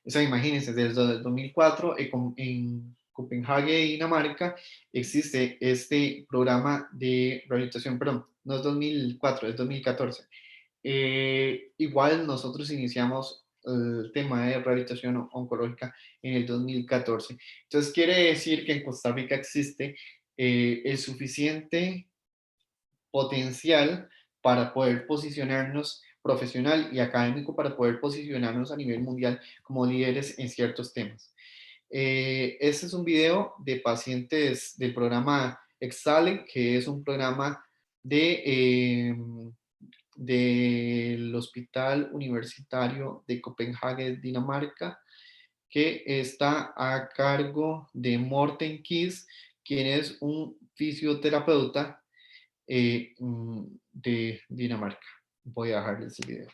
O sea, imagínense, desde el 2004 en Copenhague, Dinamarca, existe este programa de rehabilitación, perdón, no es 2004, es 2014. Igual nosotros iniciamos el tema de rehabilitación oncológica en el 2014. Entonces quiere decir que en Costa Rica existe el suficiente potencial para poder posicionarnos profesional y académico, para poder posicionarnos a nivel mundial como líderes en ciertos temas. Este es un video de pacientes del programa Exale, que es un programa del Hospital Universitario de Copenhague, Dinamarca, que está a cargo de Morten Kiss, quien es un fisioterapeuta de Dinamarca. Voy a dejarles el video.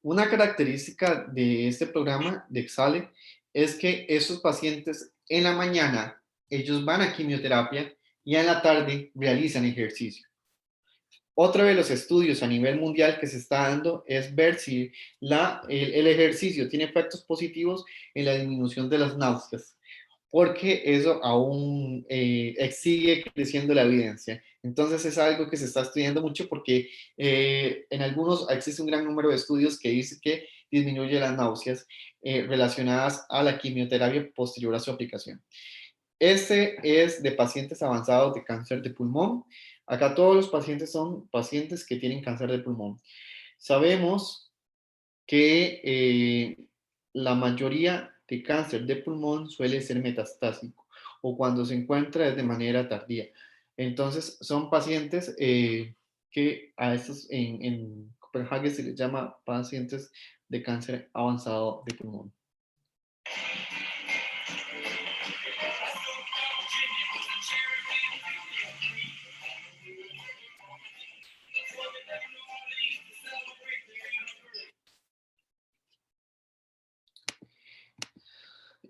Una característica de este programa de Exale es que esos pacientes en la mañana, ellos van a quimioterapia y en la tarde realizan ejercicio. Otro de los estudios a nivel mundial que se está dando es ver si el ejercicio tiene efectos positivos en la disminución de las náuseas, porque eso aún sigue creciendo la evidencia. Entonces es algo que se está estudiando mucho porque en algunos existe un gran número de estudios que dicen que disminuye las náuseas relacionadas a la quimioterapia posterior a su aplicación. Este es de pacientes avanzados de cáncer de pulmón. Acá todos los pacientes son pacientes que tienen cáncer de pulmón. Sabemos que la mayoría de cáncer de pulmón suele ser metastásico o cuando se encuentra es de manera tardía. Entonces son pacientes que a estos en Copenhague se les llama pacientes de cáncer avanzado de pulmón.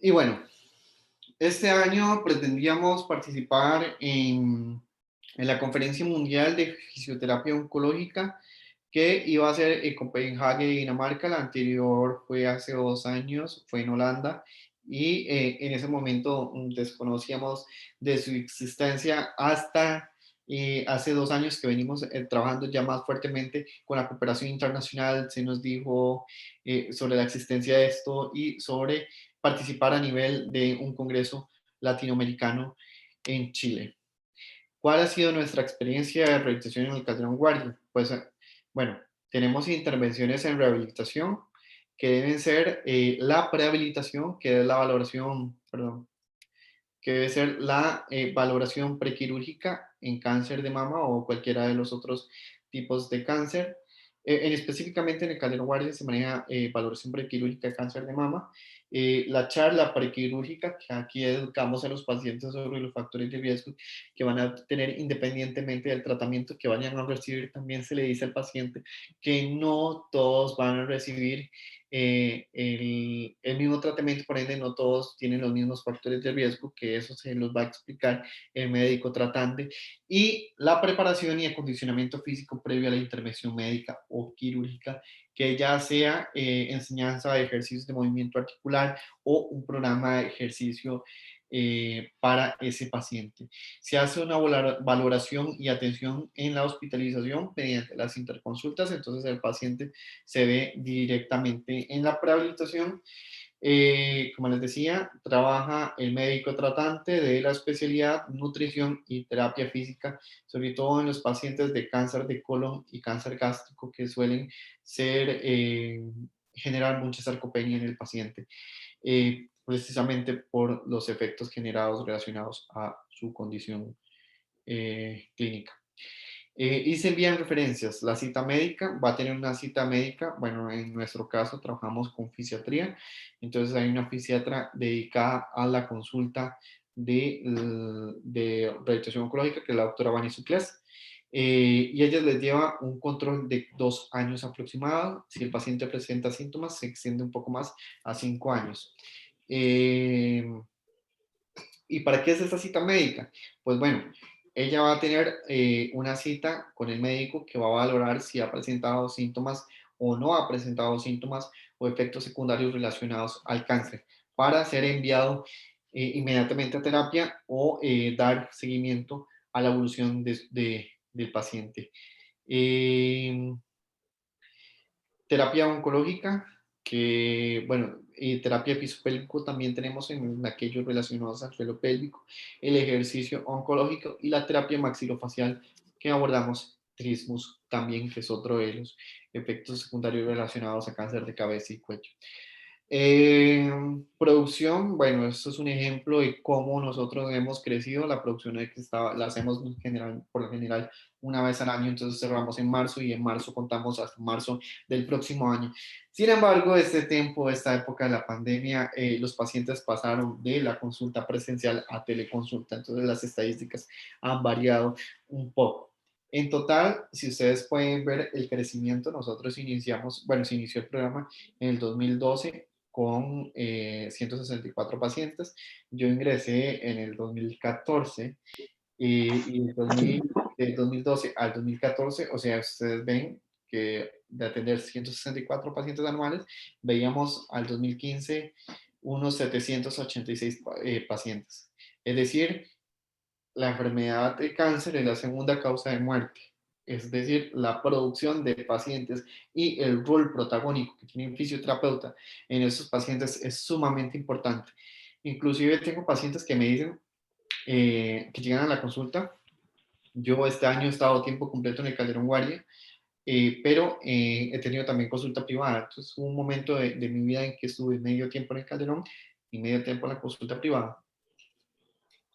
Y bueno, este año pretendíamos participar en la Conferencia Mundial de Fisioterapia Oncológica que iba a ser en Copenhague, Dinamarca. La anterior fue hace 2 años, fue en Holanda, y en ese momento desconocíamos de su existencia hasta Hace 2 años que venimos trabajando ya más fuertemente con la cooperación internacional. Se nos dijo sobre la existencia de esto y sobre participar a nivel de un congreso latinoamericano en Chile. ¿Cuál ha sido nuestra experiencia de rehabilitación en el Calderón Guardia? Pues bueno, tenemos intervenciones en rehabilitación que deben ser la prehabilitación, que es la valoración, perdón, que debe ser la valoración prequirúrgica en cáncer de mama o cualquiera de los otros tipos de cáncer. Específicamente en el Calderón Guardia se maneja valoración prequirúrgica de cáncer de mama. La charla prequirúrgica, que aquí educamos a los pacientes sobre los factores de riesgo que van a tener independientemente del tratamiento que vayan a recibir. También se le dice al paciente que no todos van a recibir el mismo tratamiento, por ende no todos tienen los mismos factores de riesgo, que eso se los va a explicar el médico tratante, y la preparación y acondicionamiento físico previo a la intervención médica o quirúrgica, que ya sea enseñanza de ejercicios de movimiento articular o un programa de ejercicio para ese paciente. Se hace una valoración y atención en la hospitalización mediante las interconsultas, entonces el paciente se ve directamente en la prehabilitación. Como les decía, trabaja el médico tratante de la especialidad nutrición y terapia física, sobre todo en los pacientes de cáncer de colon y cáncer gástrico que suelen ser, generar mucha sarcopenia en el paciente, precisamente por los efectos generados relacionados a su condición clínica. Y se envían referencias. La cita médica va a tener una cita médica. Bueno, en nuestro caso trabajamos con fisiatría. Entonces hay una fisiatra dedicada a la consulta de rehabilitación oncológica, que es la doctora Vani Suclés. Y ella les lleva un control de 2 años aproximado. Si el paciente presenta síntomas, se extiende un poco más a 5 años. ¿Y para qué es esta cita médica? Pues bueno, ella va a tener una cita con el médico que va a valorar si ha presentado síntomas o no ha presentado síntomas o efectos secundarios relacionados al cáncer para ser enviado inmediatamente a terapia o dar seguimiento a la evolución del paciente. Terapia oncológica, que, bueno, terapia piso pélvico también tenemos en aquellos relacionados al suelo pélvico, el ejercicio oncológico y la terapia maxilofacial que abordamos trismus también, que es otro de los efectos secundarios relacionados a cáncer de cabeza y cuello. Producción, bueno, esto es un ejemplo de cómo nosotros hemos crecido. La producción es que la hacemos por lo general una vez al año, entonces cerramos en marzo y en marzo contamos hasta marzo del próximo año. Sin embargo, esta época de la pandemia, los pacientes pasaron de la consulta presencial a teleconsulta, entonces las estadísticas han variado un poco. En total, si ustedes pueden ver el crecimiento, nosotros iniciamos, bueno, se inició el programa en el 2012 con 164 pacientes. Yo ingresé en el 2014 y del 2012 al 2014, o sea, ustedes ven que de atender 164 pacientes anuales, veíamos al 2015 unos 786 pacientes. Es decir, la enfermedad de cáncer es la segunda causa de muerte. Es decir, la producción de pacientes y el rol protagónico que tiene un fisioterapeuta en esos pacientes es sumamente importante. Inclusive tengo pacientes que me dicen que llegan a la consulta. Yo este año he estado tiempo completo en el Calderón Guardia, pero he tenido también consulta privada. Entonces hubo un momento de mi vida en que estuve medio tiempo en el Calderón y medio tiempo en la consulta privada.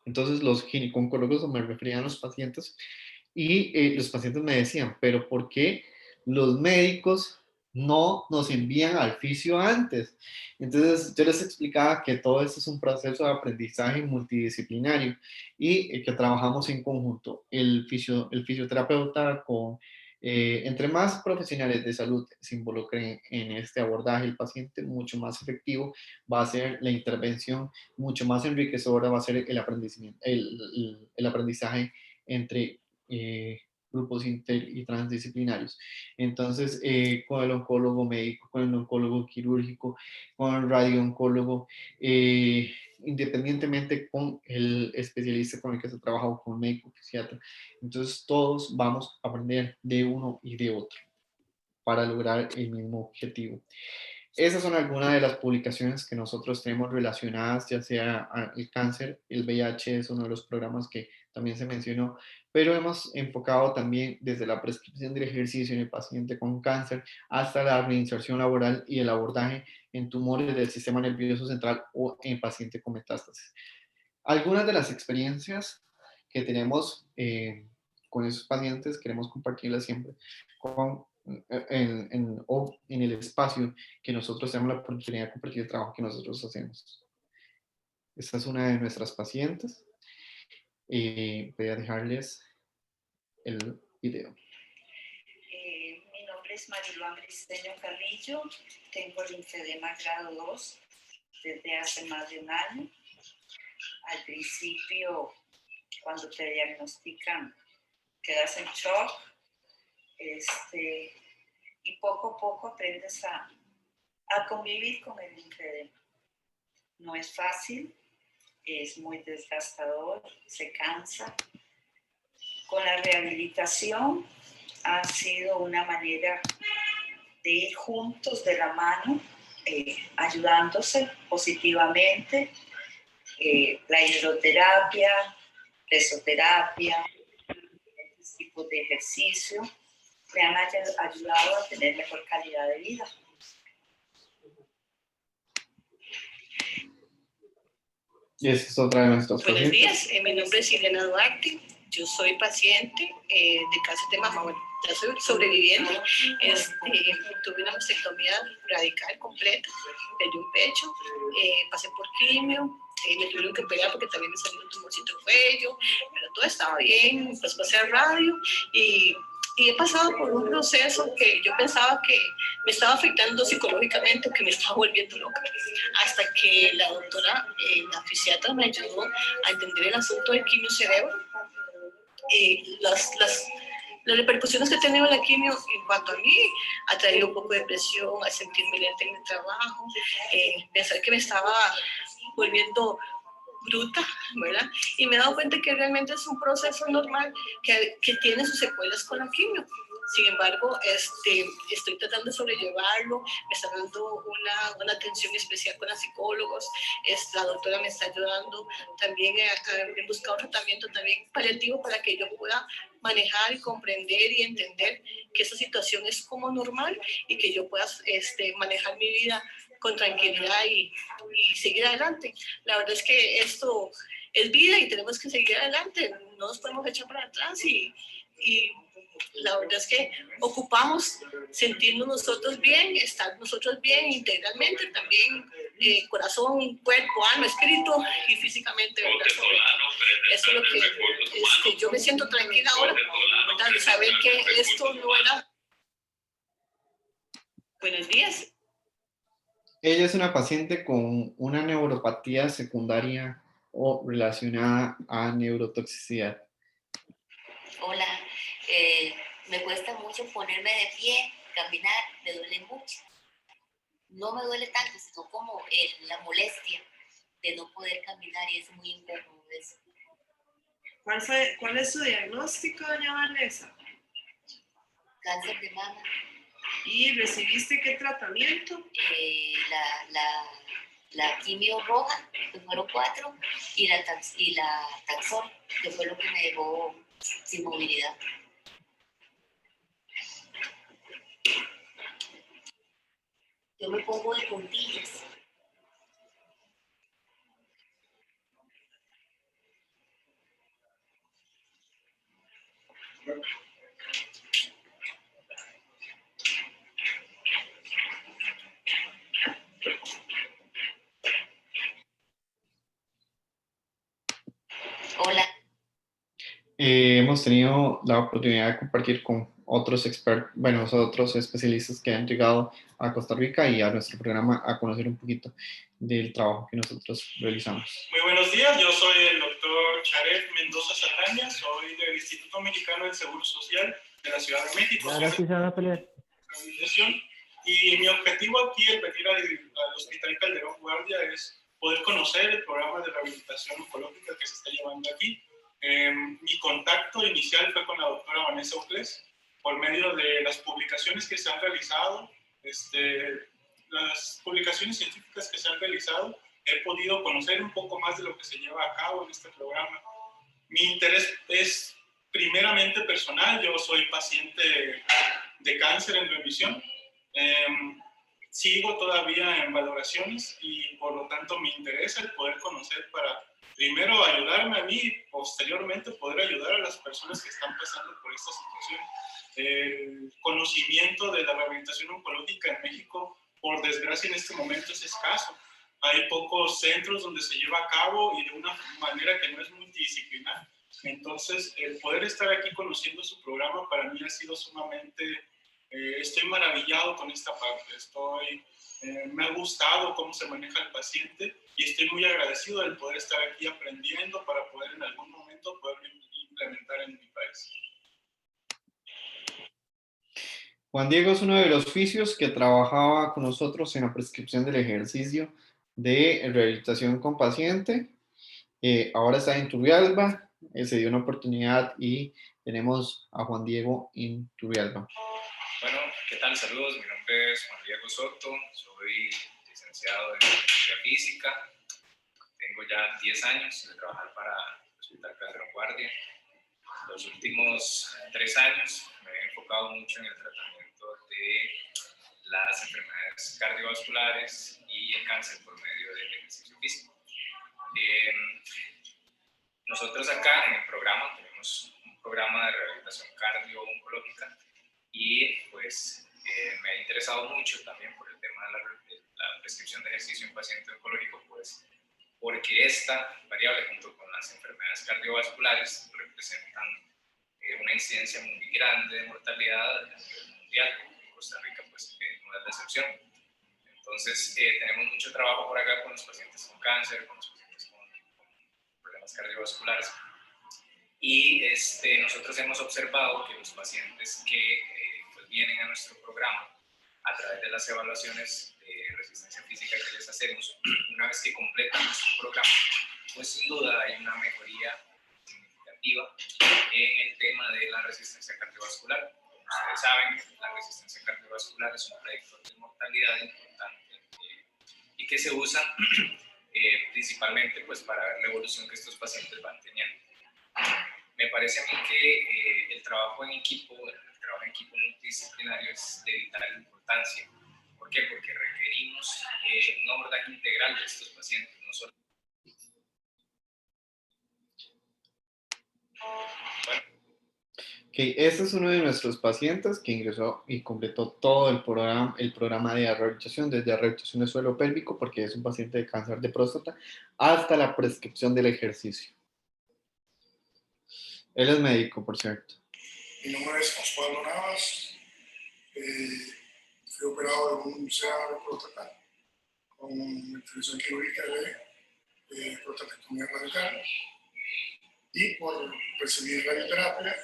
Entonces los ginecólogos me referían a los pacientes y los pacientes me decían, pero ¿por qué los médicos no nos envían al fisio antes? Entonces yo les explicaba que todo esto es un proceso de aprendizaje multidisciplinario y que trabajamos en conjunto. El fisioterapeuta con... entre más profesionales de salud se involucren en este abordaje, el paciente mucho más efectivo va a ser la intervención, mucho más enriquecedora va a ser el aprendizaje entre grupos y transdisciplinarios. Entonces, con el oncólogo médico, con el oncólogo quirúrgico, con el radiooncólogo, independientemente con el especialista con el que se trabaja o con el médico psiquiatra. Entonces todos vamos a aprender de uno y de otro para lograr el mismo objetivo. Esas son algunas de las publicaciones que nosotros tenemos relacionadas, ya sea el cáncer, el VIH es uno de los programas que también se mencionó, pero hemos enfocado también desde la prescripción del ejercicio en el paciente con cáncer hasta la reinserción laboral y el abordaje en tumores del sistema nervioso central o en paciente con metástasis. Algunas de las experiencias que tenemos con esos pacientes queremos compartirlas siempre en el espacio que nosotros tenemos la oportunidad de compartir el trabajo que nosotros hacemos. Esta es una de nuestras pacientes. Voy a dejarles el video. Mi nombre es Mariluán Briceño Carrillo, tengo linfedema grado 2 desde hace más de un año. Al principio, cuando te diagnostican, quedas en shock, y poco a poco aprendes a convivir con el linfedema. No es fácil, es muy desgastador, se cansa. Con la rehabilitación ha sido una manera de ir juntos de la mano, ayudándose positivamente. La hidroterapia, presoterapia, diferentes tipos de ejercicio le han ayudado a tener mejor calidad de vida. Y esta es otra de nuestras Buenos pacientes. días, mi nombre es Elena Duarte, yo soy paciente de cáncer de mama, bueno, ya soy sobreviviente, tuve una mastectomía radical completa, perdí un pecho, pasé por quimio, me tuvieron que operar porque también me salió un tumorcito en el cuello, pero todo estaba bien, pues pasé a radio y he pasado por un proceso que yo pensaba que me estaba afectando psicológicamente, que me estaba volviendo loca, hasta que la doctora, la fisiatra, me ayudó a entender el asunto del quimio cerebro, las repercusiones que ha tenido la quimio en cuanto a mí, ha traído un poco de depresión, a sentirme lenta en el trabajo, pensar que me estaba volviendo bruta, ¿verdad? Y me he dado cuenta que realmente es un proceso normal que tiene sus secuelas con la quimio. Sin embargo, estoy tratando de sobrellevarlo, me está dando una atención especial con los psicólogos, la doctora me está ayudando también a buscar un tratamiento también paliativo para que yo pueda manejar y comprender y entender que esa situación es como normal y que yo pueda manejar mi vida con tranquilidad y seguir adelante. La verdad es que esto es vida y tenemos que seguir adelante, no nos podemos echar para atrás y la verdad es que ocupamos sentirnos nosotros bien, estar nosotros bien integralmente, también corazón, cuerpo, alma, espíritu y físicamente, ¿verdad? Eso es lo que yo me siento tranquila ahora, ¿verdad? De saber que esto no era... Buenos días. Ella es una paciente con una neuropatía secundaria o relacionada a neurotoxicidad. Hola, me cuesta mucho ponerme de pie, caminar, me duele mucho. No me duele tanto, sino como la molestia de no poder caminar y es muy incómodo eso. ¿Cuál es su diagnóstico, doña Vanessa? Cáncer de mama. ¿Y recibiste qué tratamiento? La quimio roja, que fueron 4, y la Taxol, que fue lo que me dejó sin movilidad. Yo me pongo de puntillas. Hola. Hemos tenido la oportunidad de compartir con otros expertos, bueno, otros especialistas que han llegado a Costa Rica y a nuestro programa a conocer un poquito del trabajo que nosotros realizamos. Muy buenos días, yo soy el doctor Charet Mendoza Saldaña, soy del Instituto Mexicano del Seguro Social de la Ciudad de México. Y mi objetivo aquí al venir al Hospital Calderón Guardia es poder conocer el programa de rehabilitación oncológica que se está llevando aquí. Mi contacto inicial fue con la doctora Vanessa Ucles por medio de las publicaciones que se han realizado, las publicaciones científicas que se han realizado. He podido conocer un poco más de lo que se lleva a cabo en este programa. Mi interés es primeramente personal. Yo soy paciente de cáncer en remisión. Sigo todavía en valoraciones y por lo tanto me interesa el poder conocer para primero ayudarme a mí y posteriormente poder ayudar a las personas que están pasando por esta situación. El conocimiento de la rehabilitación oncológica en México, por desgracia, en este momento es escaso. Hay pocos centros donde se lleva a cabo y de una manera que no es multidisciplinar. Entonces, el poder estar aquí conociendo su programa para mí ha sido sumamente... estoy maravillado con esta parte. Me ha gustado cómo se maneja el paciente y estoy muy agradecido del poder estar aquí aprendiendo para poder en algún momento poder implementar en mi país. Juan Diego es uno de los fisios que trabajaba con nosotros en la prescripción del ejercicio de rehabilitación con paciente. Ahora está en Turrialba, se dio una oportunidad y tenemos a Juan Diego en Turrialba. Bueno, ¿qué tal? Saludos, mi nombre es Juan Diego Soto, soy licenciado en Ingeniería Física, tengo ya 10 años de trabajar para el Hospital Calderón Guardia. Los últimos 3 años me he enfocado mucho en el tratamiento de las enfermedades cardiovasculares y el cáncer por medio del ejercicio físico. Nosotros acá en el programa tenemos un programa de rehabilitación cardio-oncológica y pues me ha interesado mucho también por el tema de la prescripción de ejercicio en paciente oncológico, pues porque esta variable junto con las enfermedades cardiovasculares representan una incidencia muy grande de mortalidad a nivel mundial. En Costa Rica pues no es la excepción. Entonces tenemos mucho trabajo por acá con los pacientes con cáncer, con los pacientes con problemas cardiovasculares y nosotros hemos observado que los pacientes que pues vienen a nuestro programa a través de las evaluaciones de resistencia física que les hacemos, una vez que completan nuestro programa, pues sin duda hay una mejoría significativa en el tema de la resistencia cardiovascular. Como ustedes saben, la resistencia cardiovascular es un predictor de mortalidad importante y que se usa principalmente pues, para ver la evolución que estos pacientes van teniendo. Me parece a mí que el trabajo en equipo, multidisciplinario es de vital importancia. ¿Por qué? Porque requerimos un abordaje integral de estos pacientes, no solo. Bueno. Okay, este es uno de nuestros pacientes que ingresó y completó todo el programa de rehabilitación, desde rehabilitación de suelo pélvico, porque es un paciente de cáncer de próstata, hasta la prescripción del ejercicio. Él es médico, por cierto. Mi nombre es Osvaldo Navas. Fui operado de un CA de próstata con intervención quirúrgica de prostatectomía radical y por recibir radioterapia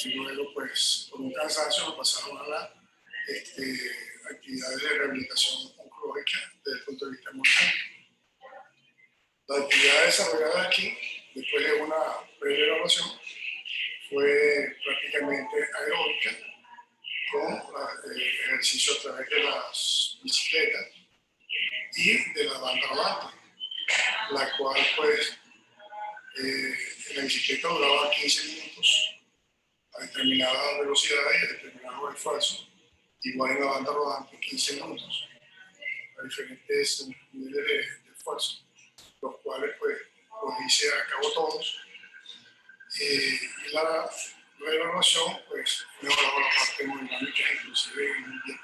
y luego pues por un cansancio me pasaron a la actividades de rehabilitación oncológica desde el punto de vista emocional. La actividad desarrollada aquí, después de una breve evaluación, fue prácticamente aeróbica con ejercicio a través de las bicicletas y de la banda rodante, la cual pues en la bicicleta duraba 15 minutos a determinada velocidad y a determinado esfuerzo, igual en la banda rodante 15 minutos a diferentes niveles de esfuerzo, los cuales pues los hice a cabo todos. Y la evaluación pues mejoraba la parte hemodinámica inclusive en un 10%.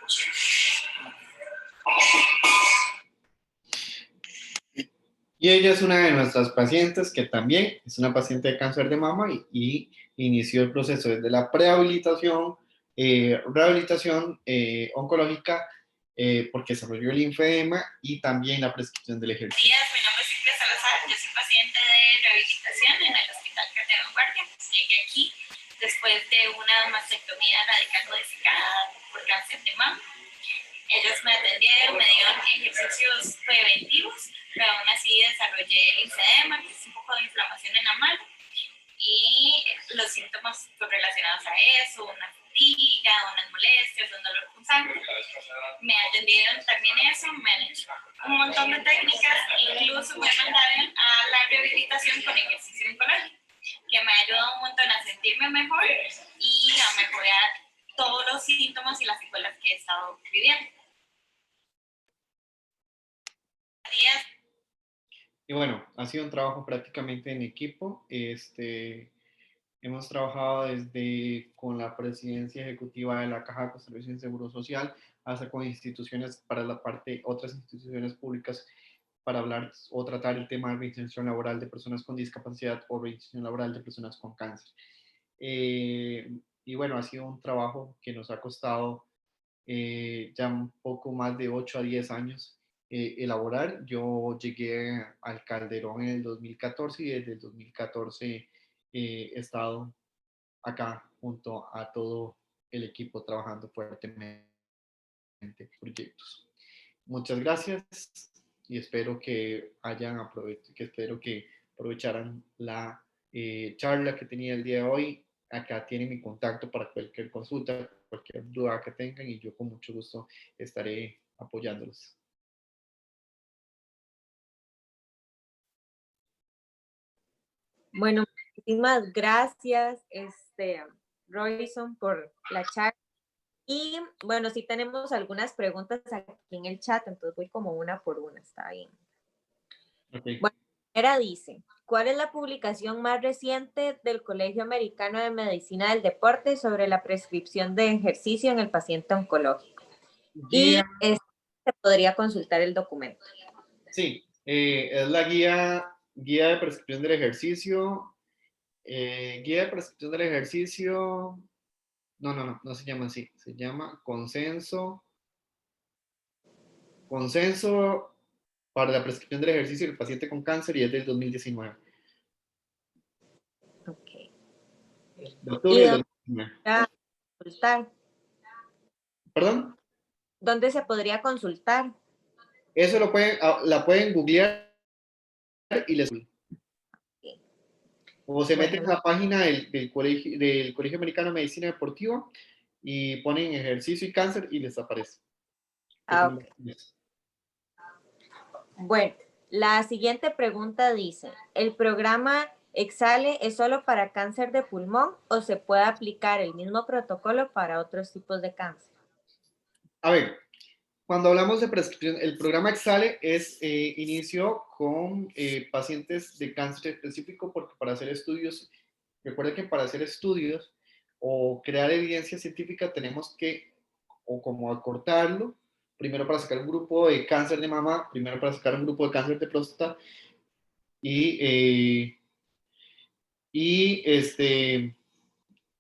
Y ella es una de nuestras pacientes que también es una paciente de cáncer de mama y inició el proceso desde la prehabilitación, rehabilitación oncológica, porque desarrolló el linfedema y también la prescripción del ejercicio. Buenos días, mi nombre es Silvia Salazar, yo soy paciente de rehabilitación en el Hospital Calderón Guardia. Llegué aquí después de una mastectomía radical modificada por cáncer de mama. Ellos me atendieron, me dieron ejercicios preventivos pero aún así desarrollé el linfedema, que es un poco de inflamación en la mano, y los síntomas relacionados a eso, una fatiga, unas molestias, un dolor punzante. Me atendieron también eso, me han hecho un montón de técnicas, incluso me mandaron a la rehabilitación con ejercicio oncológico, que me ayudó un montón a sentirme mejor y a mejorar todos los síntomas y las secuelas que he estado viviendo. Y bueno, ha sido un trabajo prácticamente en equipo. Hemos trabajado desde con la presidencia ejecutiva de la Caja de Costarricense de Seguro Social hasta con instituciones para la parte, otras instituciones públicas para hablar o tratar el tema de reinserción laboral de personas con discapacidad o reinserción laboral de personas con cáncer. Y bueno, ha sido un trabajo que nos ha costado ya un poco más de 8 a 10 años elaborar. Yo llegué al Calderón en el 2014 y desde el 2014 he estado acá junto a todo el equipo trabajando fuertemente en proyectos. Muchas gracias y espero que aprovecharan la charla que tenía el día de hoy. Acá tienen mi contacto para cualquier consulta, cualquier duda que tengan y yo con mucho gusto estaré apoyándolos. Bueno, muchísimas gracias, Royson, por la charla. Y bueno, sí tenemos algunas preguntas aquí en el chat, entonces voy como una por una, está bien. Okay. Bueno, la primera dice, ¿cuál es la publicación más reciente del Colegio Americano de Medicina del Deporte sobre la prescripción de ejercicio en el paciente oncológico? Y se podría consultar el documento. Sí, es la guía de prescripción del ejercicio. Guía de prescripción del ejercicio. No se llama así. Se llama Consenso para la prescripción del ejercicio del paciente con cáncer y es del 2019. Ok. De octubre del 2019. Consultar. ¿Perdón? ¿Dónde se podría consultar? Eso la pueden googlear y les... O se meten a la página del Colegio Americano de Medicina Deportiva y ponen ejercicio y cáncer y les aparece. Okay. Bueno, la siguiente pregunta dice, ¿el programa Exhale es solo para cáncer de pulmón o se puede aplicar el mismo protocolo para otros tipos de cáncer? A ver, cuando hablamos de prescripción, el programa Exhale inició con pacientes de cáncer específico porque para hacer estudios, recuerda que para hacer estudios o crear evidencia científica tenemos que, o como acortarlo, primero para sacar un grupo de cáncer de mama, primero para sacar un grupo de cáncer de próstata y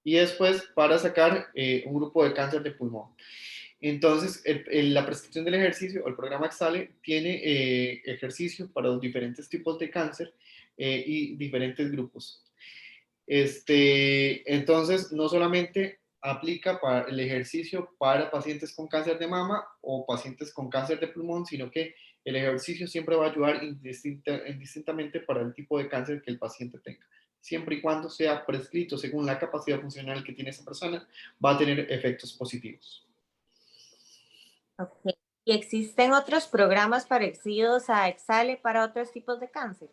después para sacar un grupo de cáncer de pulmón. Entonces, la prescripción del ejercicio, el programa Exhale, tiene ejercicio para los diferentes tipos de cáncer y diferentes grupos. Entonces, no solamente aplica para el ejercicio para pacientes con cáncer de mama o pacientes con cáncer de pulmón, sino que el ejercicio siempre va a ayudar indistintamente para el tipo de cáncer que el paciente tenga. Siempre y cuando sea prescrito según la capacidad funcional que tiene esa persona, va a tener efectos positivos. Okay. ¿Y existen otros programas parecidos a Exhale para otros tipos de cáncer?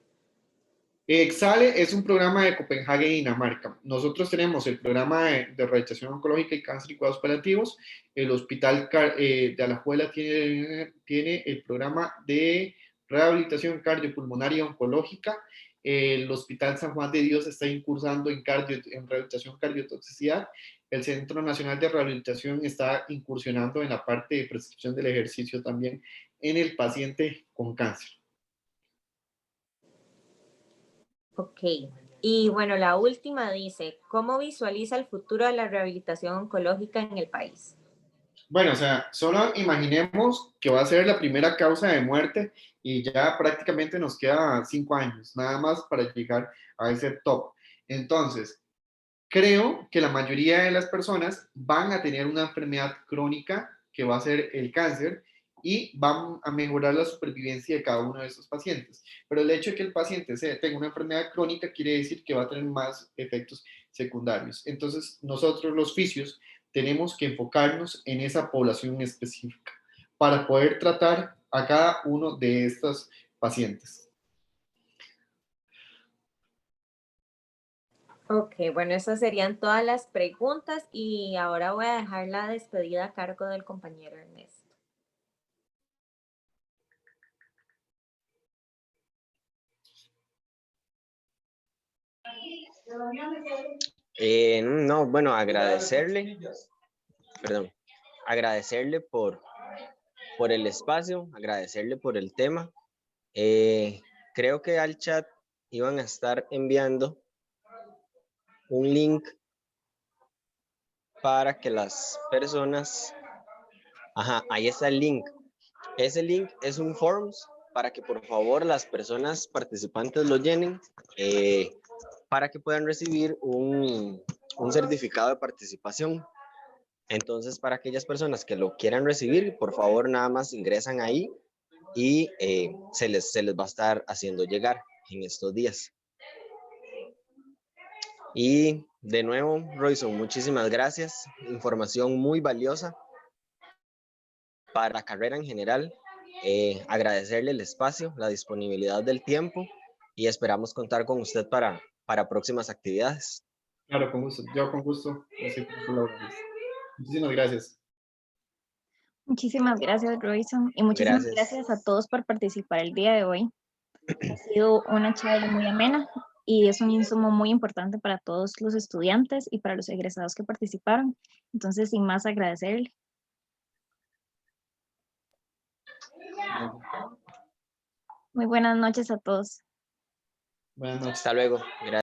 Exhale es un programa de Copenhague, Dinamarca. Nosotros tenemos el programa de rehabilitación oncológica y cáncer y cuidados paliativos. El Hospital de Alajuela tiene el programa de rehabilitación cardiopulmonaria oncológica. El Hospital San Juan de Dios está incursando en rehabilitación cardiotoxicidad. El Centro Nacional de Rehabilitación está incursionando en la parte de prescripción del ejercicio también en el paciente con cáncer. Ok, y bueno, la última dice, ¿cómo visualiza el futuro de la rehabilitación oncológica en el país? Bueno, o sea, solo imaginemos que va a ser la primera causa de muerte y ya prácticamente nos queda 5 años, nada más para llegar a ese top. Entonces, creo que la mayoría de las personas van a tener una enfermedad crónica que va a ser el cáncer y van a mejorar la supervivencia de cada uno de estos pacientes. Pero el hecho de que el paciente tenga una enfermedad crónica quiere decir que va a tener más efectos secundarios. Entonces, nosotros los fisios tenemos que enfocarnos en esa población específica para poder tratar a cada uno de estos pacientes. Ok, bueno, esas serían todas las preguntas y ahora voy a dejar la despedida a cargo del compañero Ernesto. No, bueno, agradecerle por el espacio, agradecerle por el tema. Creo que al chat iban a estar enviando un link para que las personas, ahí está el link. Ese link es un forms para que por favor las personas participantes lo llenen para que puedan recibir un certificado de participación. Entonces, para aquellas personas que lo quieran recibir, por favor nada más ingresan ahí y se les va a estar haciendo llegar en estos días. Y de nuevo, Royson, muchísimas gracias. Información muy valiosa para la carrera en general. Agradecerle el espacio, la disponibilidad del tiempo y esperamos contar con usted para próximas actividades. Claro, con gusto. Yo con gusto. Muchísimas gracias. Muchísimas gracias, Royson, y muchísimas gracias a todos por participar el día de hoy. Ha sido una charla muy amena y es un insumo muy importante para todos los estudiantes y para los egresados que participaron. Entonces, sin más, agradecerle. Muy buenas noches a todos. Buenas noches. Hasta luego. Gracias.